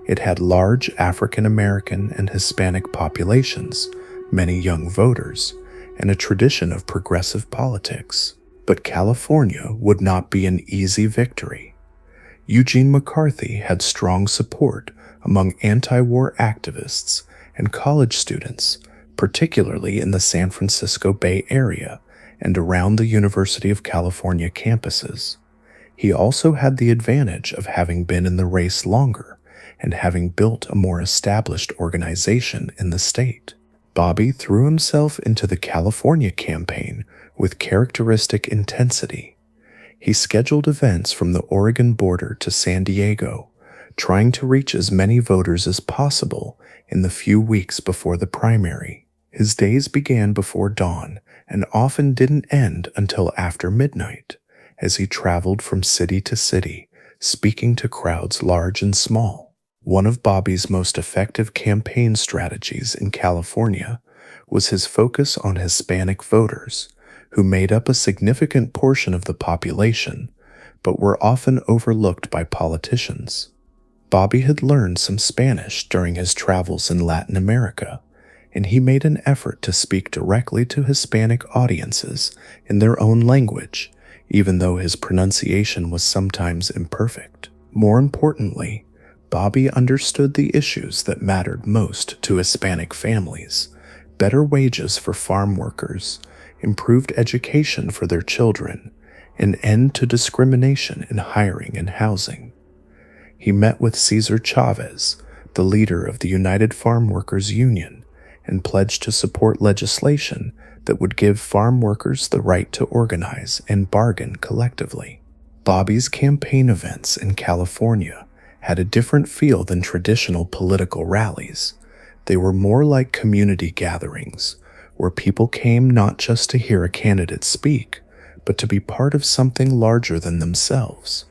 It had large African American and Hispanic populations, many young voters, and a tradition of progressive politics. But California would not be an easy victory. Eugene McCarthy had strong support among anti-war activists and college students, particularly in the San Francisco Bay Area and around the University of California campuses. He also had the advantage of having been in the race longer and having built a more established organization in the state. Bobby threw himself into the California campaign with characteristic intensity. He scheduled events from the Oregon border to San Diego, trying to reach as many voters as possible in the few weeks before the primary. His days began before dawn and often didn't end until after midnight, as he traveled from city to city, speaking to crowds large and small. One of Bobby's most effective campaign strategies in California was his focus on Hispanic voters, who made up a significant portion of the population, but were often overlooked by politicians. Bobby had learned some Spanish during his travels in Latin America, and he made an effort to speak directly to Hispanic audiences in their own language, even though his pronunciation was sometimes imperfect. More importantly, Bobby understood the issues that mattered most to Hispanic families: better wages for farm workers, improved education for their children, an end to discrimination in hiring and housing. He met with Cesar Chavez, the leader of the United Farm Workers Union, and pledged to support legislation that would give farm workers the right to organize and bargain collectively. Bobby's campaign events in California had a different feel than traditional political rallies. They were more like community gatherings, where people came not just to hear a candidate speak, but to be part of something larger than themselves.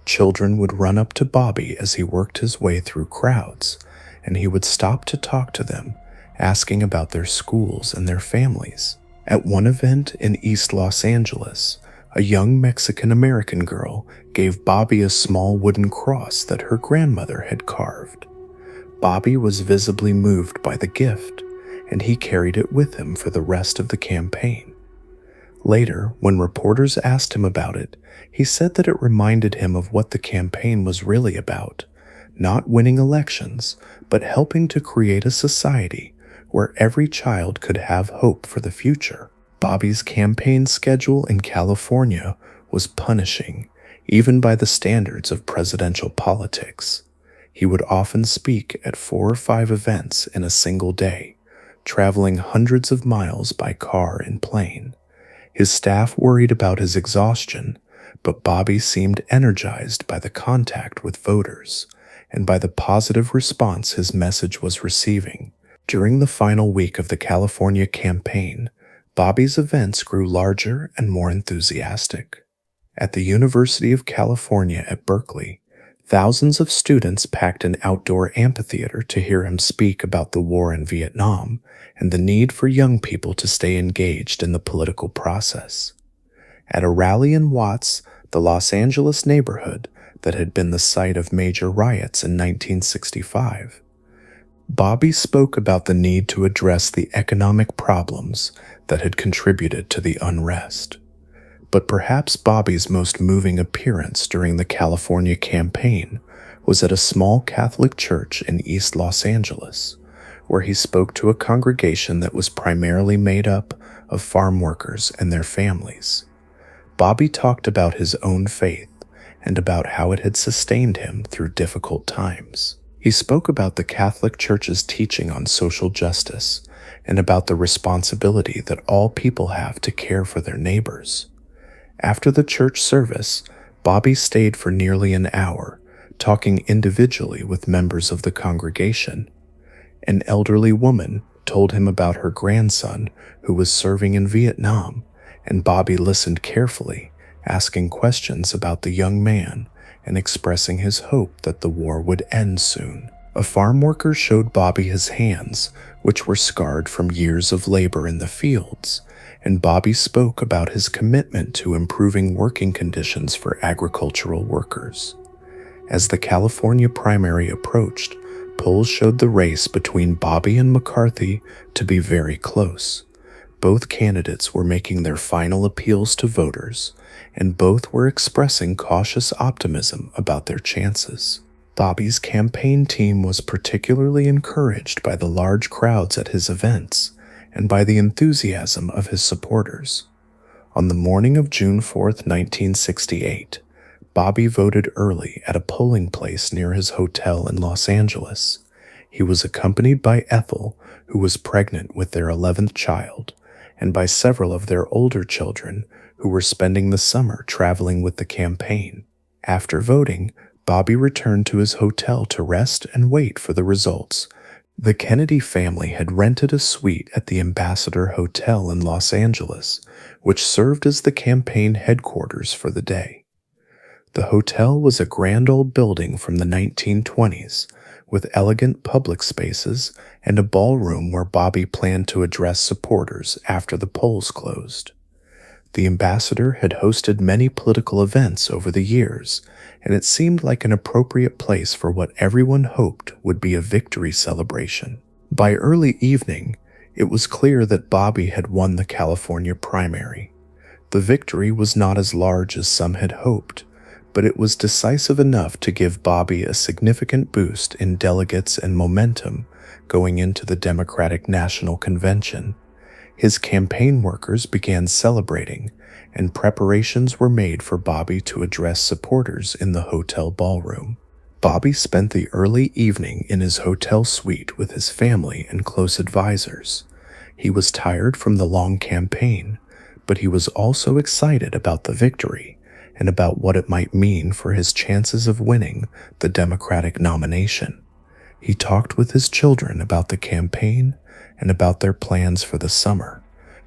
Children would run up to Bobby as he worked his way through crowds, and he would stop to talk to them, asking about their schools and their families. At one event in East Los Angeles, a young Mexican-American girl gave Bobby a small wooden cross that her grandmother had carved. Bobby was visibly moved by the gift, and he carried it with him for the rest of the campaign. Later, when reporters asked him about it, he said that it reminded him of what the campaign was really about: not winning elections, but helping to create a society where every child could have hope for the future. Bobby's campaign schedule in California was punishing, even by the standards of presidential politics. He would often speak at 4 or 5 events in a single day, traveling hundreds of miles by car and plane. His staff worried about his exhaustion, but Bobby seemed energized by the contact with voters and by the positive response his message was receiving. During the final week of the California campaign, Bobby's events grew larger and more enthusiastic. At the University of California at Berkeley, thousands of students packed an outdoor amphitheater to hear him speak about the war in Vietnam and the need for young people to stay engaged in the political process. At a rally in Watts, the Los Angeles neighborhood that had been the site of major riots in 1965, Bobby spoke about the need to address the economic problems that had contributed to the unrest. But perhaps Bobby's most moving appearance during the California campaign was at a small Catholic church in East Los Angeles, where he spoke to a congregation that was primarily made up of farm workers and their families. Bobby talked about his own faith and about how it had sustained him through difficult times. He spoke about the Catholic Church's teaching on social justice and about the responsibility that all people have to care for their neighbors. After the church service, Bobby stayed for nearly an hour, talking individually with members of the congregation. An elderly woman told him about her grandson who was serving in Vietnam, and Bobby listened carefully, asking questions about the young man and expressing his hope that the war would end soon. A farm worker showed Bobby his hands, which were scarred from years of labor in the fields, and Bobby spoke about his commitment to improving working conditions for agricultural workers. As the California primary approached, polls showed the race between Bobby and McCarthy to be very close. Both candidates were making their final appeals to voters, and both were expressing cautious optimism about their chances. Bobby's campaign team was particularly encouraged by the large crowds at his events and by the enthusiasm of his supporters. On the morning of June 4, 1968, Bobby voted early at a polling place near his hotel in Los Angeles. He was accompanied by Ethel, who was pregnant with their 11th child, and by several of their older children who were spending the summer traveling with the campaign. After voting, Bobby returned to his hotel to rest and wait for the results. The Kennedy family had rented a suite at the Ambassador Hotel in Los Angeles, which served as the campaign headquarters for the day. The hotel was a grand old building from the 1920s, with elegant public spaces and a ballroom where Bobby planned to address supporters after the polls closed. The ambassador had hosted many political events over the years, and it seemed like an appropriate place for what everyone hoped would be a victory celebration. By early evening, it was clear that Bobby had won the California primary. The victory was not as large as some had hoped, but it was decisive enough to give Bobby a significant boost in delegates and momentum going into the Democratic National Convention. His campaign workers began celebrating, and preparations were made for Bobby to address supporters in the hotel ballroom. Bobby spent the early evening in his hotel suite with his family and close advisors. He was tired from the long campaign, but he was also excited about the victory and about what it might mean for his chances of winning the Democratic nomination. He talked with his children about the campaign and about their plans for the summer,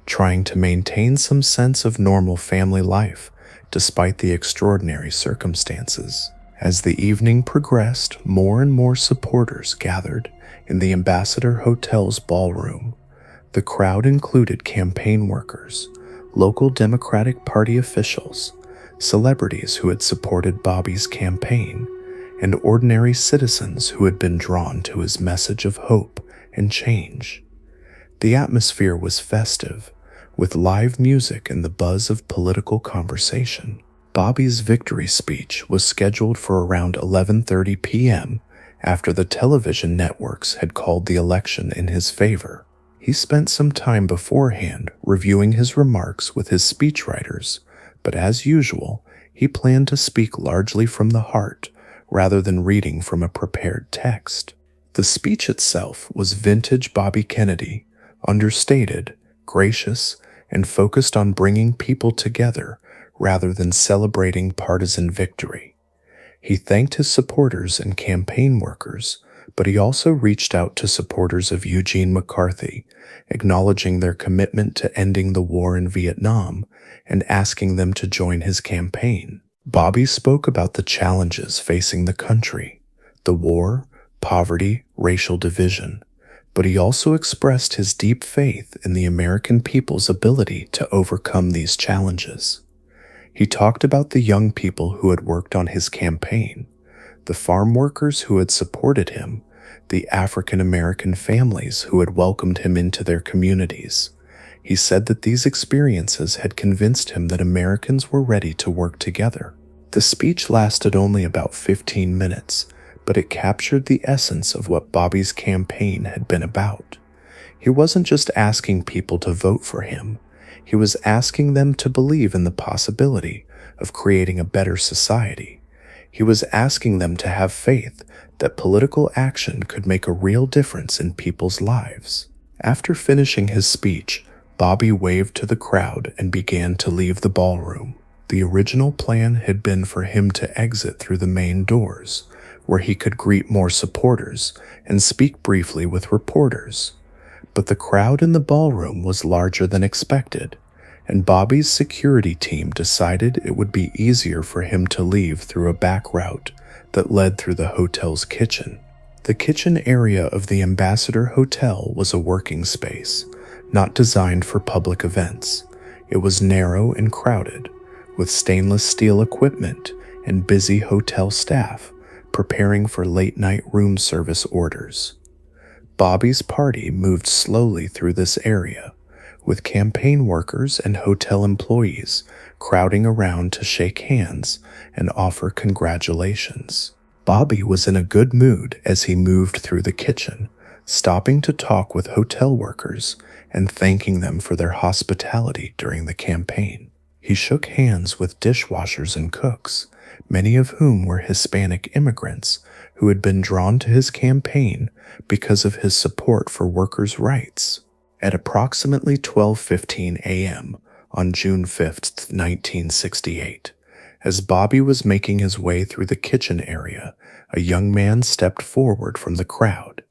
trying to maintain some sense of normal family life despite the extraordinary circumstances. As the evening progressed, more and more supporters gathered in the Ambassador Hotel's ballroom. The crowd included campaign workers, local Democratic Party officials, celebrities who had supported Bobby's campaign, and ordinary citizens who had been drawn to his message of hope and change. The atmosphere was festive, with live music and the buzz of political conversation. Bobby's victory speech was scheduled for around 11:30 p.m. after the television networks had called the election in his favor. He spent some time beforehand reviewing his remarks with his speechwriters, but as usual, he planned to speak largely from the heart rather than reading from a prepared text. The speech itself was vintage Bobby Kennedy, understated, gracious, and focused on bringing people together rather than celebrating partisan victory. He thanked his supporters and campaign workers, but he also reached out to supporters of Eugene McCarthy, acknowledging their commitment to ending the war in Vietnam and asking them to join his campaign. Bobby spoke about the challenges facing the country, the war, poverty, racial division, but he also expressed his deep faith in the American people's ability to overcome these challenges. He talked about the young people who had worked on his campaign, the farm workers who had supported him, the African American families who had welcomed him into their communities. He said that these experiences had convinced him that Americans were ready to work together. The speech lasted only about 15 minutes, but it captured the essence of what Bobby's campaign had been about. He wasn't just asking people to vote for him. He was asking them to believe in the possibility of creating a better society. He was asking them to have faith that political action could make a real difference in people's lives. After finishing his speech, Bobby waved to the crowd and began to leave the ballroom. The original plan had been for him to exit through the main doors, where he could greet more supporters and speak briefly with reporters. But the crowd in the ballroom was larger than expected, and Bobby's security team decided it would be easier for him to leave through a back route that led through the hotel's kitchen. The kitchen area of the Ambassador Hotel was a working space, not designed for public events. It was narrow and crowded, with stainless steel equipment and busy hotel staff preparing for late-night room service orders. Bobby's party moved slowly through this area, with campaign workers and hotel employees crowding around to shake hands and offer congratulations. Bobby was in a good mood as he moved through the kitchen, stopping to talk with hotel workers and thanking them for their hospitality during the campaign. He shook hands with dishwashers and cooks, many of whom were Hispanic immigrants who had been drawn to his campaign because of his support for workers' rights. At approximately 12:15 a.m. on June 5, 1968, as Bobby was making his way through the kitchen area, a young man stepped forward from the crowd.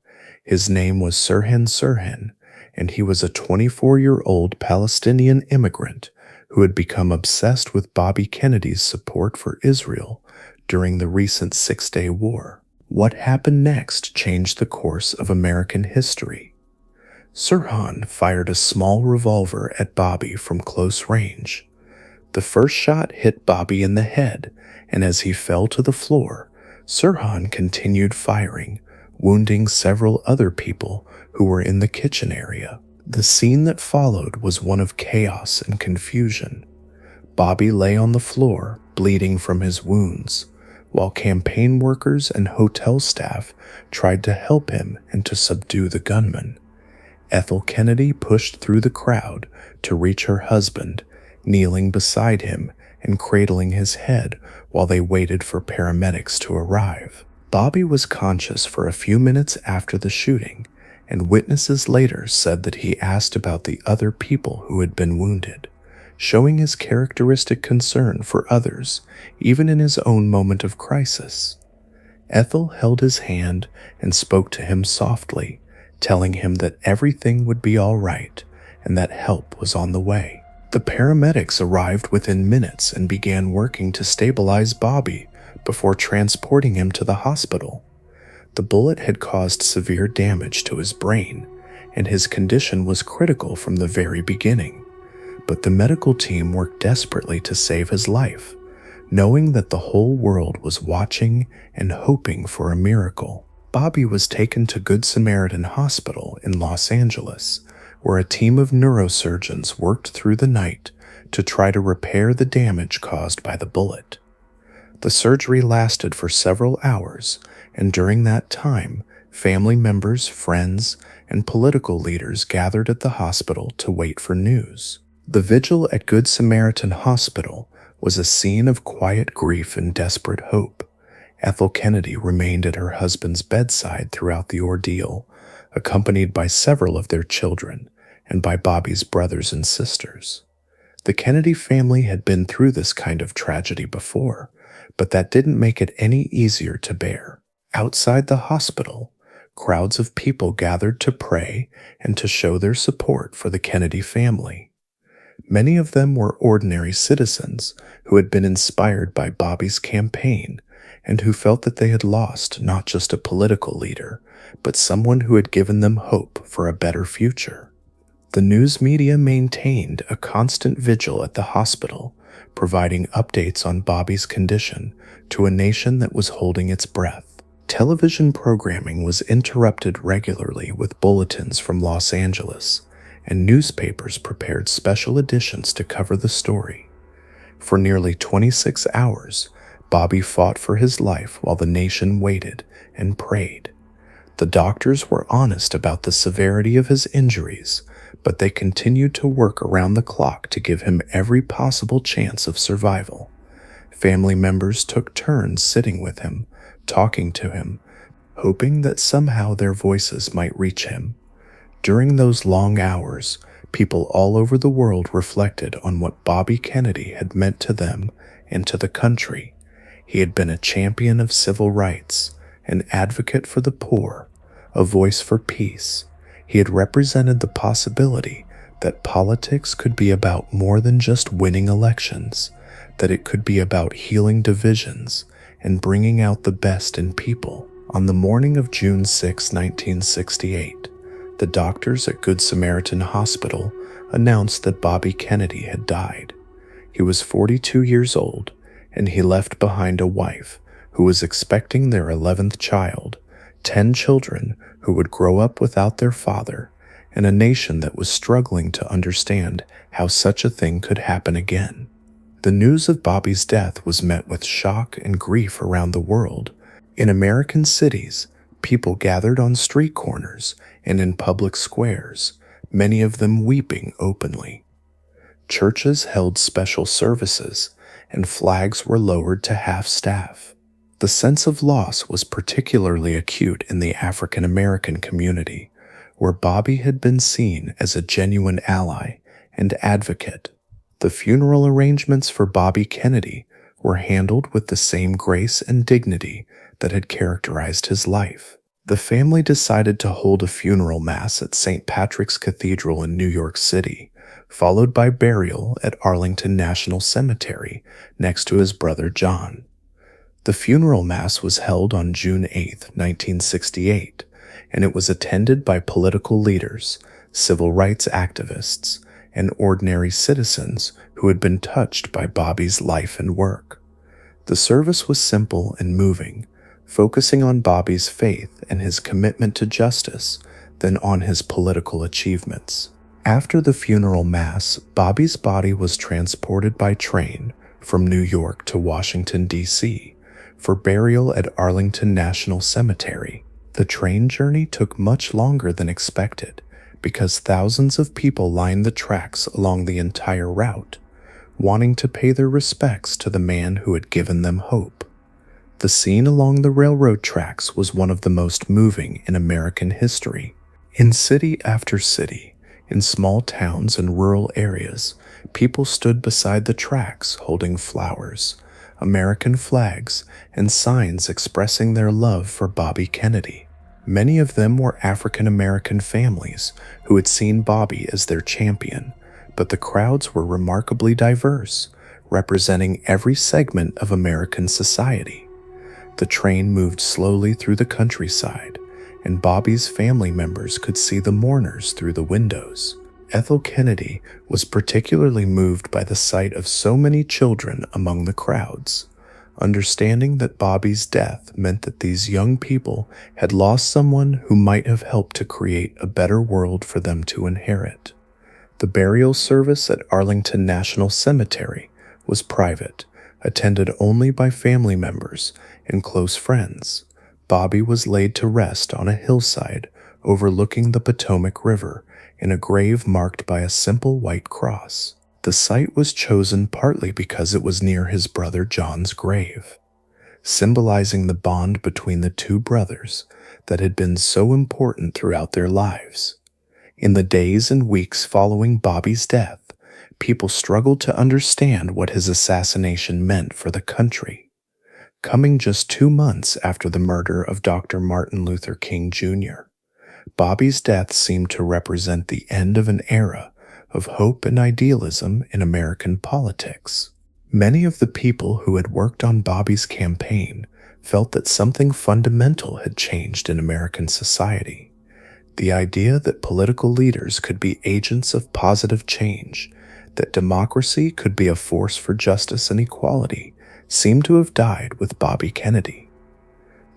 His name was Sirhan Sirhan, and he was a 24-year-old Palestinian immigrant who had become obsessed with Bobby Kennedy's support for Israel during the recent Six-Day War. What happened next changed the course of American history. Sirhan fired a small revolver at Bobby from close range. The first shot hit Bobby in the head, and as he fell to the floor, Sirhan continued firing, wounding several other people who were in the kitchen area. The scene that followed was one of chaos and confusion. Bobby lay on the floor, bleeding from his wounds, while campaign workers and hotel staff tried to help him and to subdue the gunman. Ethel Kennedy pushed through the crowd to reach her husband, kneeling beside him and cradling his head while they waited for paramedics to arrive. Bobby was conscious for a few minutes after the shooting, and witnesses later said that he asked about the other people who had been wounded, showing his characteristic concern for others, even in his own moment of crisis. Ethel held his hand and spoke to him softly, telling him that everything would be all right and that help was on the way. The paramedics arrived within minutes and began working to stabilize Bobby before transporting him to the hospital. The bullet had caused severe damage to his brain, and his condition was critical from the very beginning. But the medical team worked desperately to save his life, knowing that the whole world was watching and hoping for a miracle. Bobby was taken to Good Samaritan Hospital in Los Angeles, where a team of neurosurgeons worked through the night to try to repair the damage caused by the bullet. The surgery lasted for several hours, and during that time, family members, friends, and political leaders gathered at the hospital to wait for news. The vigil at Good Samaritan Hospital was a scene of quiet grief and desperate hope. Ethel Kennedy remained at her husband's bedside throughout the ordeal, accompanied by several of their children and by Bobby's brothers and sisters. The Kennedy family had been through this kind of tragedy before, but that didn't make it any easier to bear. Outside the hospital, crowds of people gathered to pray and to show their support for the Kennedy family. Many of them were ordinary citizens who had been inspired by Bobby's campaign and who felt that they had lost not just a political leader, but someone who had given them hope for a better future. The news media maintained a constant vigil at the hospital, providing updates on Bobby's condition to a nation that was holding its breath. Television programming was interrupted regularly with bulletins from Los Angeles, and newspapers prepared special editions to cover the story. For nearly 26 hours, Bobby fought for his life while the nation waited and prayed. The doctors were honest about the severity of his injuries, but they continued to work around the clock to give him every possible chance of survival. Family members took turns sitting with him, talking to him, hoping that somehow their voices might reach him. During those long hours, people all over the world reflected on what Bobby Kennedy had meant to them and to the country. He had been a champion of civil rights, an advocate for the poor, a voice for peace. He had represented the possibility that politics could be about more than just winning elections, that it could be about healing divisions and bringing out the best in people. On the morning of June 6, 1968, the doctors at Good Samaritan Hospital announced that Bobby Kennedy had died. He was 42 years old, and he left behind a wife who was expecting their 11th child, 10 children who would grow up without their father, and a nation that was struggling to understand how such a thing could happen again. The news of Bobby's death was met with shock and grief around the world. In American cities, people gathered on street corners and in public squares, many of them weeping openly. Churches held special services, and flags were lowered to half-staff. The sense of loss was particularly acute in the African American community, where Bobby had been seen as a genuine ally and advocate. The funeral arrangements for Bobby Kennedy were handled with the same grace and dignity that had characterized his life. The family decided to hold a funeral mass at St. Patrick's Cathedral in New York City, followed by burial at Arlington National Cemetery next to his brother John. The funeral mass was held on June 8, 1968, and it was attended by political leaders, civil rights activists, and ordinary citizens who had been touched by Bobby's life and work. The service was simple and moving, focusing on Bobby's faith and his commitment to justice than on his political achievements. After the funeral mass, Bobby's body was transported by train from New York to Washington, D.C., for burial at Arlington National Cemetery. The train journey took much longer than expected because thousands of people lined the tracks along the entire route, wanting to pay their respects to the man who had given them hope. The scene along the railroad tracks was one of the most moving in American history. In city after city, in small towns and rural areas, people stood beside the tracks holding flowers, American flags, and signs expressing their love for Bobby Kennedy. Many of them were African American families who had seen Bobby as their champion, but the crowds were remarkably diverse, representing every segment of American society. The train moved slowly through the countryside, and Bobby's family members could see the mourners through the windows. Ethel Kennedy was particularly moved by the sight of so many children among the crowds, understanding that Bobby's death meant that these young people had lost someone who might have helped to create a better world for them to inherit. The burial service at Arlington National Cemetery was private, attended only by family members and close friends. Bobby was laid to rest on a hillside overlooking the Potomac River in a grave marked by a simple white cross. The site was chosen partly because it was near his brother John's grave, symbolizing the bond between the two brothers that had been so important throughout their lives. In the days and weeks following Bobby's death, people struggled to understand what his assassination meant for the country. Coming just 2 months after the murder of Dr. Martin Luther King Jr., Bobby's death seemed to represent the end of an era of hope and idealism in American politics. Many of the people who had worked on Bobby's campaign felt that something fundamental had changed in American society. The idea that political leaders could be agents of positive change, that democracy could be a force for justice and equality, seemed to have died with Bobby Kennedy.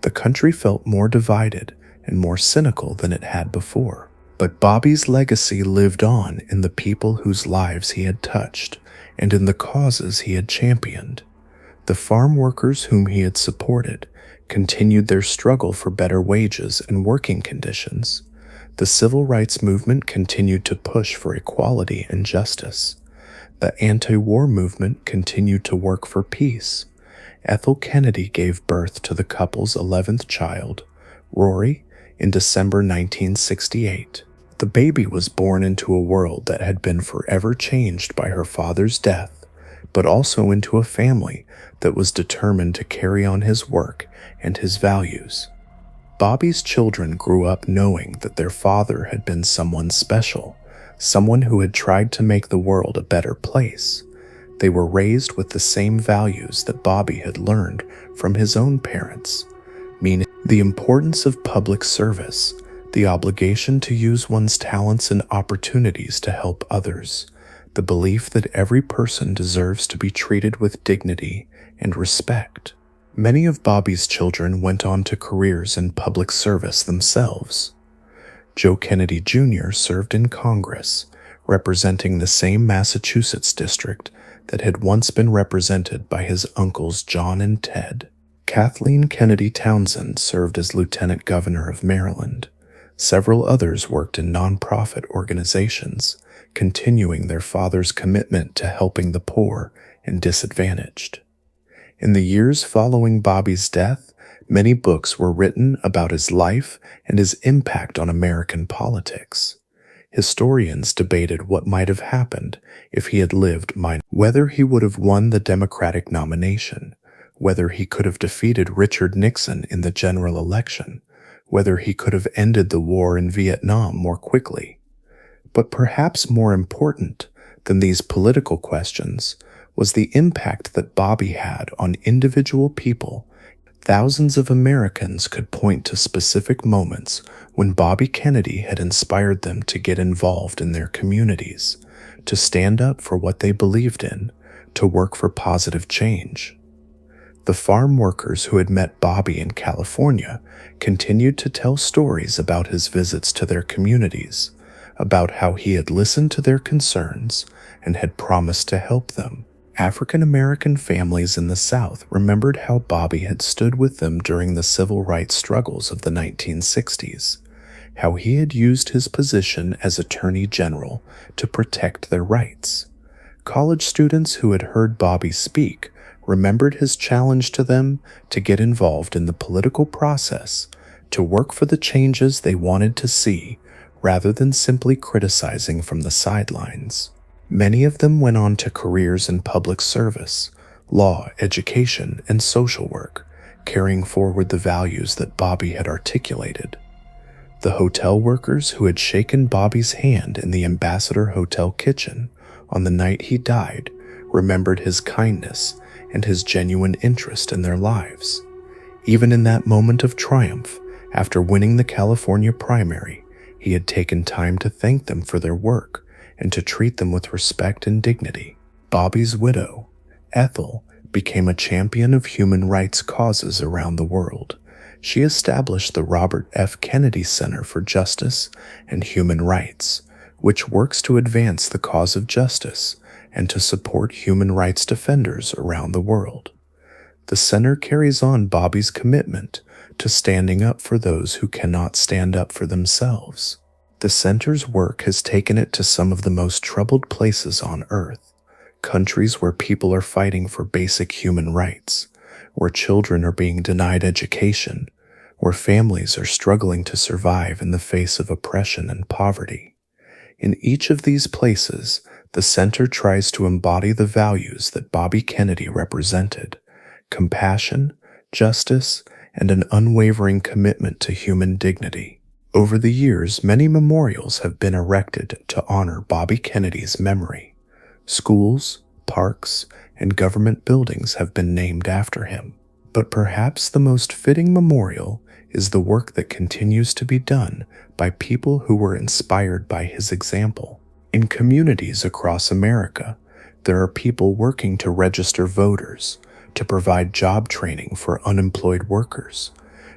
The country felt more divided and more cynical than it had before. But Bobby's legacy lived on in the people whose lives he had touched and in the causes he had championed. The farm workers whom he had supported continued their struggle for better wages and working conditions. The civil rights movement continued to push for equality and justice. The anti-war movement continued to work for peace. Ethel Kennedy gave birth to the couple's 11th child, Rory, in December 1968. The baby was born into a world that had been forever changed by her father's death, but also into a family that was determined to carry on his work and his values. Bobby's children grew up knowing that their father had been someone special, someone who had tried to make the world a better place. They were raised with the same values that Bobby had learned from his own parents, meaning the importance of public service, the obligation to use one's talents and opportunities to help others, the belief that every person deserves to be treated with dignity and respect. Many of Bobby's children went on to careers in public service themselves. Joe Kennedy Jr. served in Congress, representing the same Massachusetts district that had once been represented by his uncles John and Ted. Kathleen Kennedy Townsend served as Lieutenant Governor of Maryland. Several others worked in nonprofit organizations, continuing their father's commitment to helping the poor and disadvantaged. In the years following Bobby's death, many books were written about his life and his impact on American politics. Historians debated what might have happened if he had lived, whether he would have won the Democratic nomination, whether he could have defeated Richard Nixon in the general election, whether he could have ended the war in Vietnam more quickly. But perhaps more important than these political questions was the impact that Bobby had on individual people. Thousands of Americans could point to specific moments when Bobby Kennedy had inspired them to get involved in their communities, to stand up for what they believed in, to work for positive change. The farm workers who had met Bobby in California continued to tell stories about his visits to their communities, about how he had listened to their concerns and had promised to help them. African American families in the South remembered how Bobby had stood with them during the civil rights struggles of the 1960s, how he had used his position as Attorney General to protect their rights. College students who had heard Bobby speak remembered his challenge to them to get involved in the political process, to work for the changes they wanted to see, rather than simply criticizing from the sidelines. Many of them went on to careers in public service, law, education, and social work, carrying forward the values that Bobby had articulated. The hotel workers who had shaken Bobby's hand in the Ambassador Hotel kitchen on the night he died remembered his kindness and his genuine interest in their lives. Even in that moment of triumph, after winning the California primary, he had taken time to thank them for their work and to treat them with respect and dignity. Bobby's widow, Ethel, became a champion of human rights causes around the world. She established the Robert F. Kennedy Center for Justice and Human Rights, which works to advance the cause of justice and to support human rights defenders around the world. The center carries on Bobby's commitment to standing up for those who cannot stand up for themselves. The center's work has taken it to some of the most troubled places on Earth, countries where people are fighting for basic human rights, where children are being denied education, where families are struggling to survive in the face of oppression and poverty. In each of these places, the center tries to embody the values that Bobby Kennedy represented: compassion, justice, and an unwavering commitment to human dignity. Over the years, many memorials have been erected to honor Bobby Kennedy's memory. Schools, parks, and government buildings have been named after him. But perhaps the most fitting memorial is the work that continues to be done by people who were inspired by his example. In communities across America, there are people working to register voters, to provide job training for unemployed workers,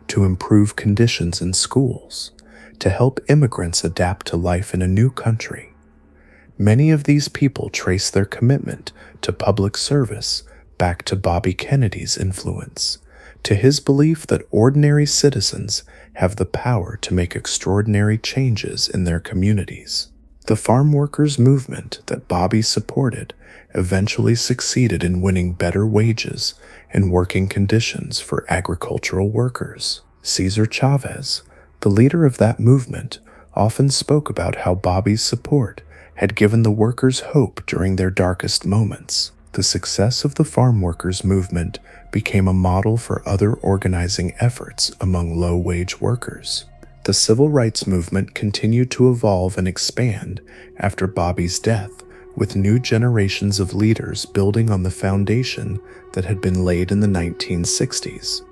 to improve conditions in schools, to help immigrants adapt to life in a new country. Many of these people trace their commitment to public service back to Bobby Kennedy's influence, to his belief that ordinary citizens have the power to make extraordinary changes in their communities. The farm workers' movement that Bobby supported eventually succeeded in winning better wages and working conditions for agricultural workers. Cesar Chavez, the leader of that movement, often spoke about how Bobby's support had given the workers hope during their darkest moments. The success of the farm workers' movement became a model for other organizing efforts among low-wage workers. The civil rights movement continued to evolve and expand after Bobby's death, with new generations of leaders building on the foundation that had been laid in the 1960s.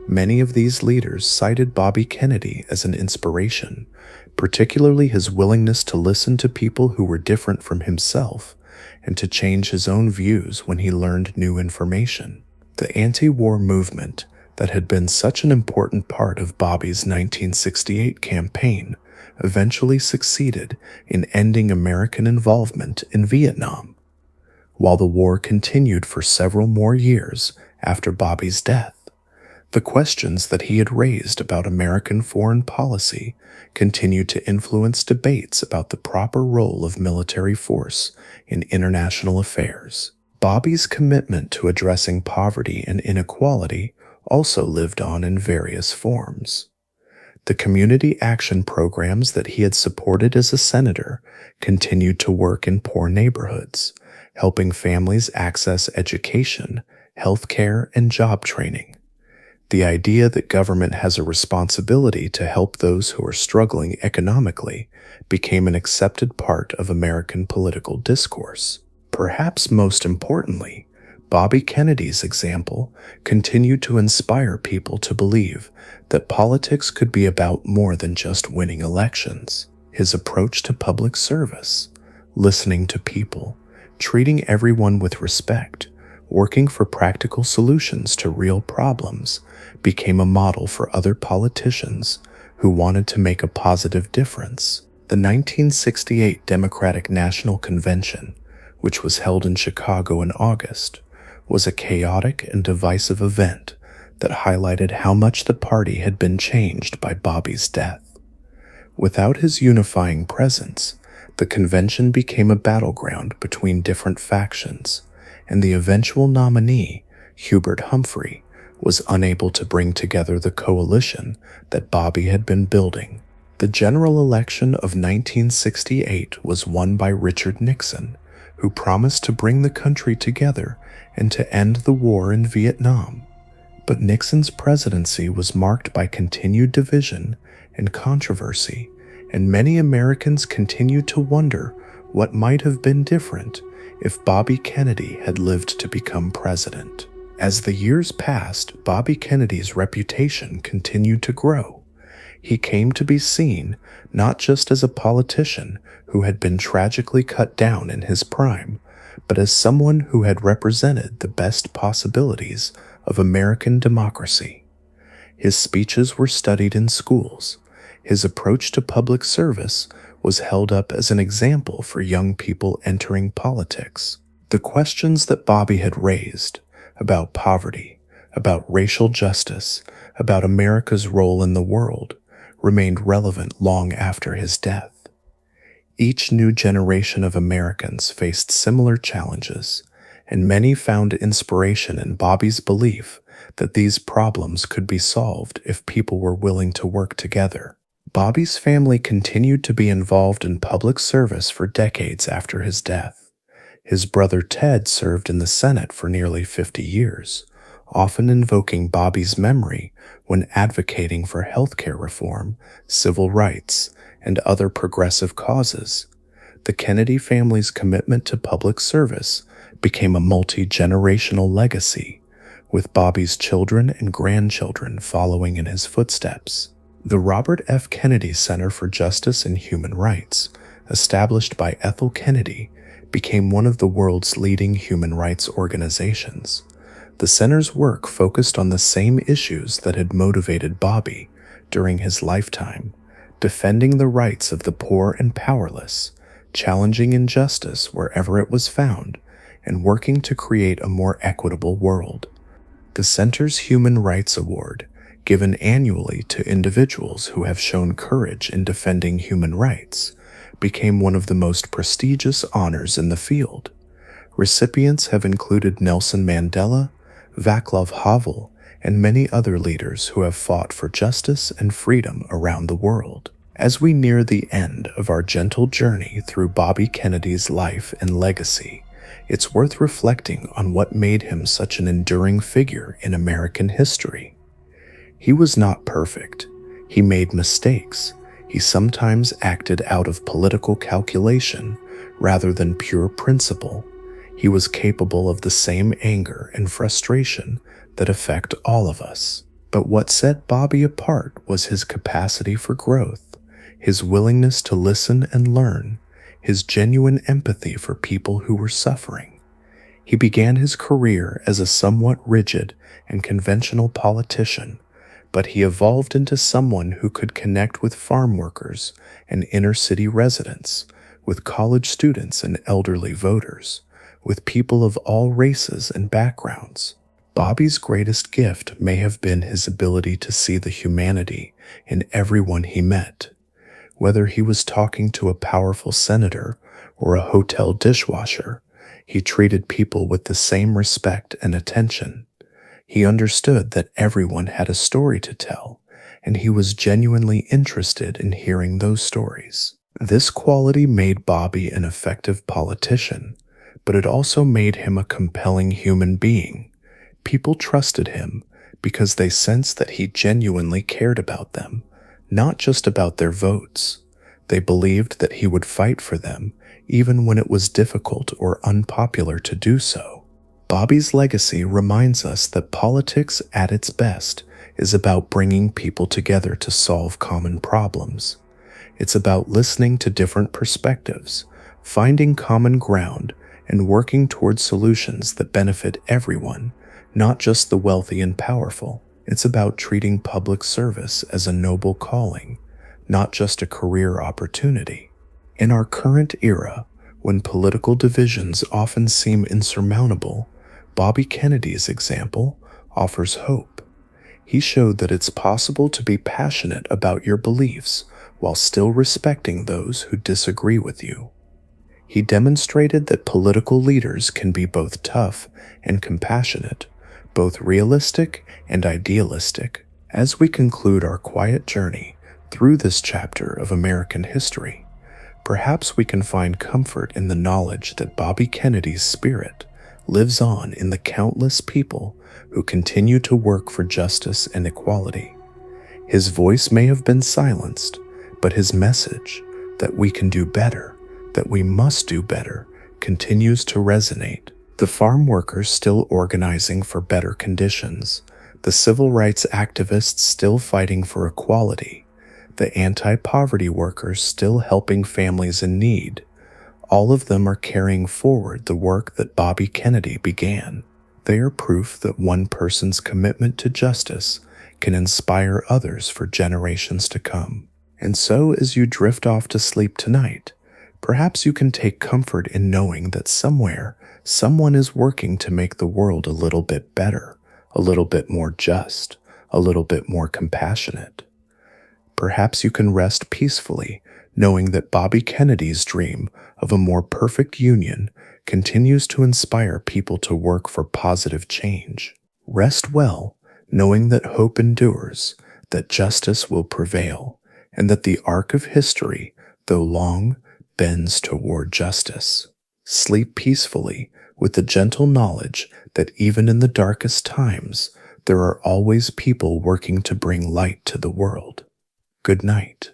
Many of these leaders cited Bobby Kennedy as an inspiration, particularly his willingness to listen to people who were different from himself and to change his own views when he learned new information. The anti-war movement that had been such an important part of Bobby's 1968 campaign eventually succeeded in ending American involvement in Vietnam. While the war continued for several more years after Bobby's death, the questions that he had raised about American foreign policy continued to influence debates about the proper role of military force in international affairs. Bobby's commitment to addressing poverty and inequality also lived on in various forms. The community action programs that he had supported as a senator continued to work in poor neighborhoods, helping families access education, health care, and job training. The idea that government has a responsibility to help those who are struggling economically became an accepted part of American political discourse. Perhaps most importantly, Bobby Kennedy's example continued to inspire people to believe that politics could be about more than just winning elections. His approach to public service, listening to people, treating everyone with respect, working for practical solutions to real problems, became a model for other politicians who wanted to make a positive difference. The 1968 Democratic National Convention, which was held in Chicago in August, was a chaotic and divisive event that highlighted how much the party had been changed by Bobby's death. Without his unifying presence, the convention became a battleground between different factions, and the eventual nominee, Hubert Humphrey, was unable to bring together the coalition that Bobby had been building. The general election of 1968 was won by Richard Nixon, who promised to bring the country together and to end the war in Vietnam. But Nixon's presidency was marked by continued division and controversy, and many Americans continued to wonder what might have been different if Bobby Kennedy had lived to become president. As the years passed, Bobby Kennedy's reputation continued to grow. He came to be seen not just as a politician who had been tragically cut down in his prime, but as someone who had represented the best possibilities of American democracy. His speeches were studied in schools. His approach to public service was held up as an example for young people entering politics. The questions that Bobby had raised about poverty, about racial justice, about America's role in the world remained relevant long after his death. Each new generation of Americans faced similar challenges, and many found inspiration in Bobby's belief that these problems could be solved if people were willing to work together. Bobby's family continued to be involved in public service for decades after his death. His brother Ted served in the Senate for nearly 50 years, often invoking Bobby's memory when advocating for healthcare reform, civil rights, and other progressive causes. The Kennedy family's commitment to public service became a multi-generational legacy, with Bobby's children and grandchildren following in his footsteps. The Robert F. Kennedy Center for Justice and Human Rights, established by Ethel Kennedy, became one of the world's leading human rights organizations. The center's work focused on the same issues that had motivated Bobby during his lifetime: defending the rights of the poor and powerless, challenging injustice wherever it was found, and working to create a more equitable world. The center's Human Rights Award, given annually to individuals who have shown courage in defending human rights, became one of the most prestigious honors in the field. Recipients have included Nelson Mandela, Václav Havel, and many other leaders who have fought for justice and freedom around the world. As we near the end of our gentle journey through Bobby Kennedy's life and legacy, it's worth reflecting on what made him such an enduring figure in American history. He was not perfect. He made mistakes. He sometimes acted out of political calculation rather than pure principle. He was capable of the same anger and frustration that affect all of us. But what set Bobby apart was his capacity for growth, his willingness to listen and learn, his genuine empathy for people who were suffering. He began his career as a somewhat rigid and conventional politician, but he evolved into someone who could connect with farm workers and inner-city residents, with college students and elderly voters, with people of all races and backgrounds. Bobby's greatest gift may have been his ability to see the humanity in everyone he met. Whether he was talking to a powerful senator or a hotel dishwasher, he treated people with the same respect and attention. He understood that everyone had a story to tell, and he was genuinely interested in hearing those stories. This quality made Bobby an effective politician, but it also made him a compelling human being. People trusted him because they sensed that he genuinely cared about them, not just about their votes. They believed that he would fight for them, even when it was difficult or unpopular to do so. Bobby's legacy reminds us that politics at its best is about bringing people together to solve common problems. It's about listening to different perspectives, finding common ground, and working towards solutions that benefit everyone, not just the wealthy and powerful. It's about treating public service as a noble calling, not just a career opportunity. In our current era, When political divisions often seem insurmountable, Bobby Kennedy's example offers hope. He showed that it's possible to be passionate about your beliefs while still respecting those who disagree with you. He demonstrated that political leaders can be both tough and compassionate, both realistic and idealistic. As we conclude our quiet journey through this chapter of American history, perhaps we can find comfort in the knowledge that Bobby Kennedy's spirit lives on in the countless people who continue to work for justice and equality. His voice may have been silenced, but his message that we can do better, that we must do better, continues to resonate. The farm workers still organizing for better conditions, the civil rights activists still fighting for equality, the anti-poverty workers still helping families in need. All of them are carrying forward the work that Bobby Kennedy began. They are proof that one person's commitment to justice can inspire others for generations to come. And so, as you drift off to sleep tonight, perhaps you can take comfort in knowing that somewhere, someone is working to make the world a little bit better, a little bit more just, a little bit more compassionate. Perhaps you can rest peacefully knowing that Bobby Kennedy's dream of a more perfect union continues to inspire people to work for positive change. Rest well, knowing that hope endures, that justice will prevail, and that the arc of history, though long, bends toward justice. Sleep peacefully with the gentle knowledge that even in the darkest times, there are always people working to bring light to the world. Good night.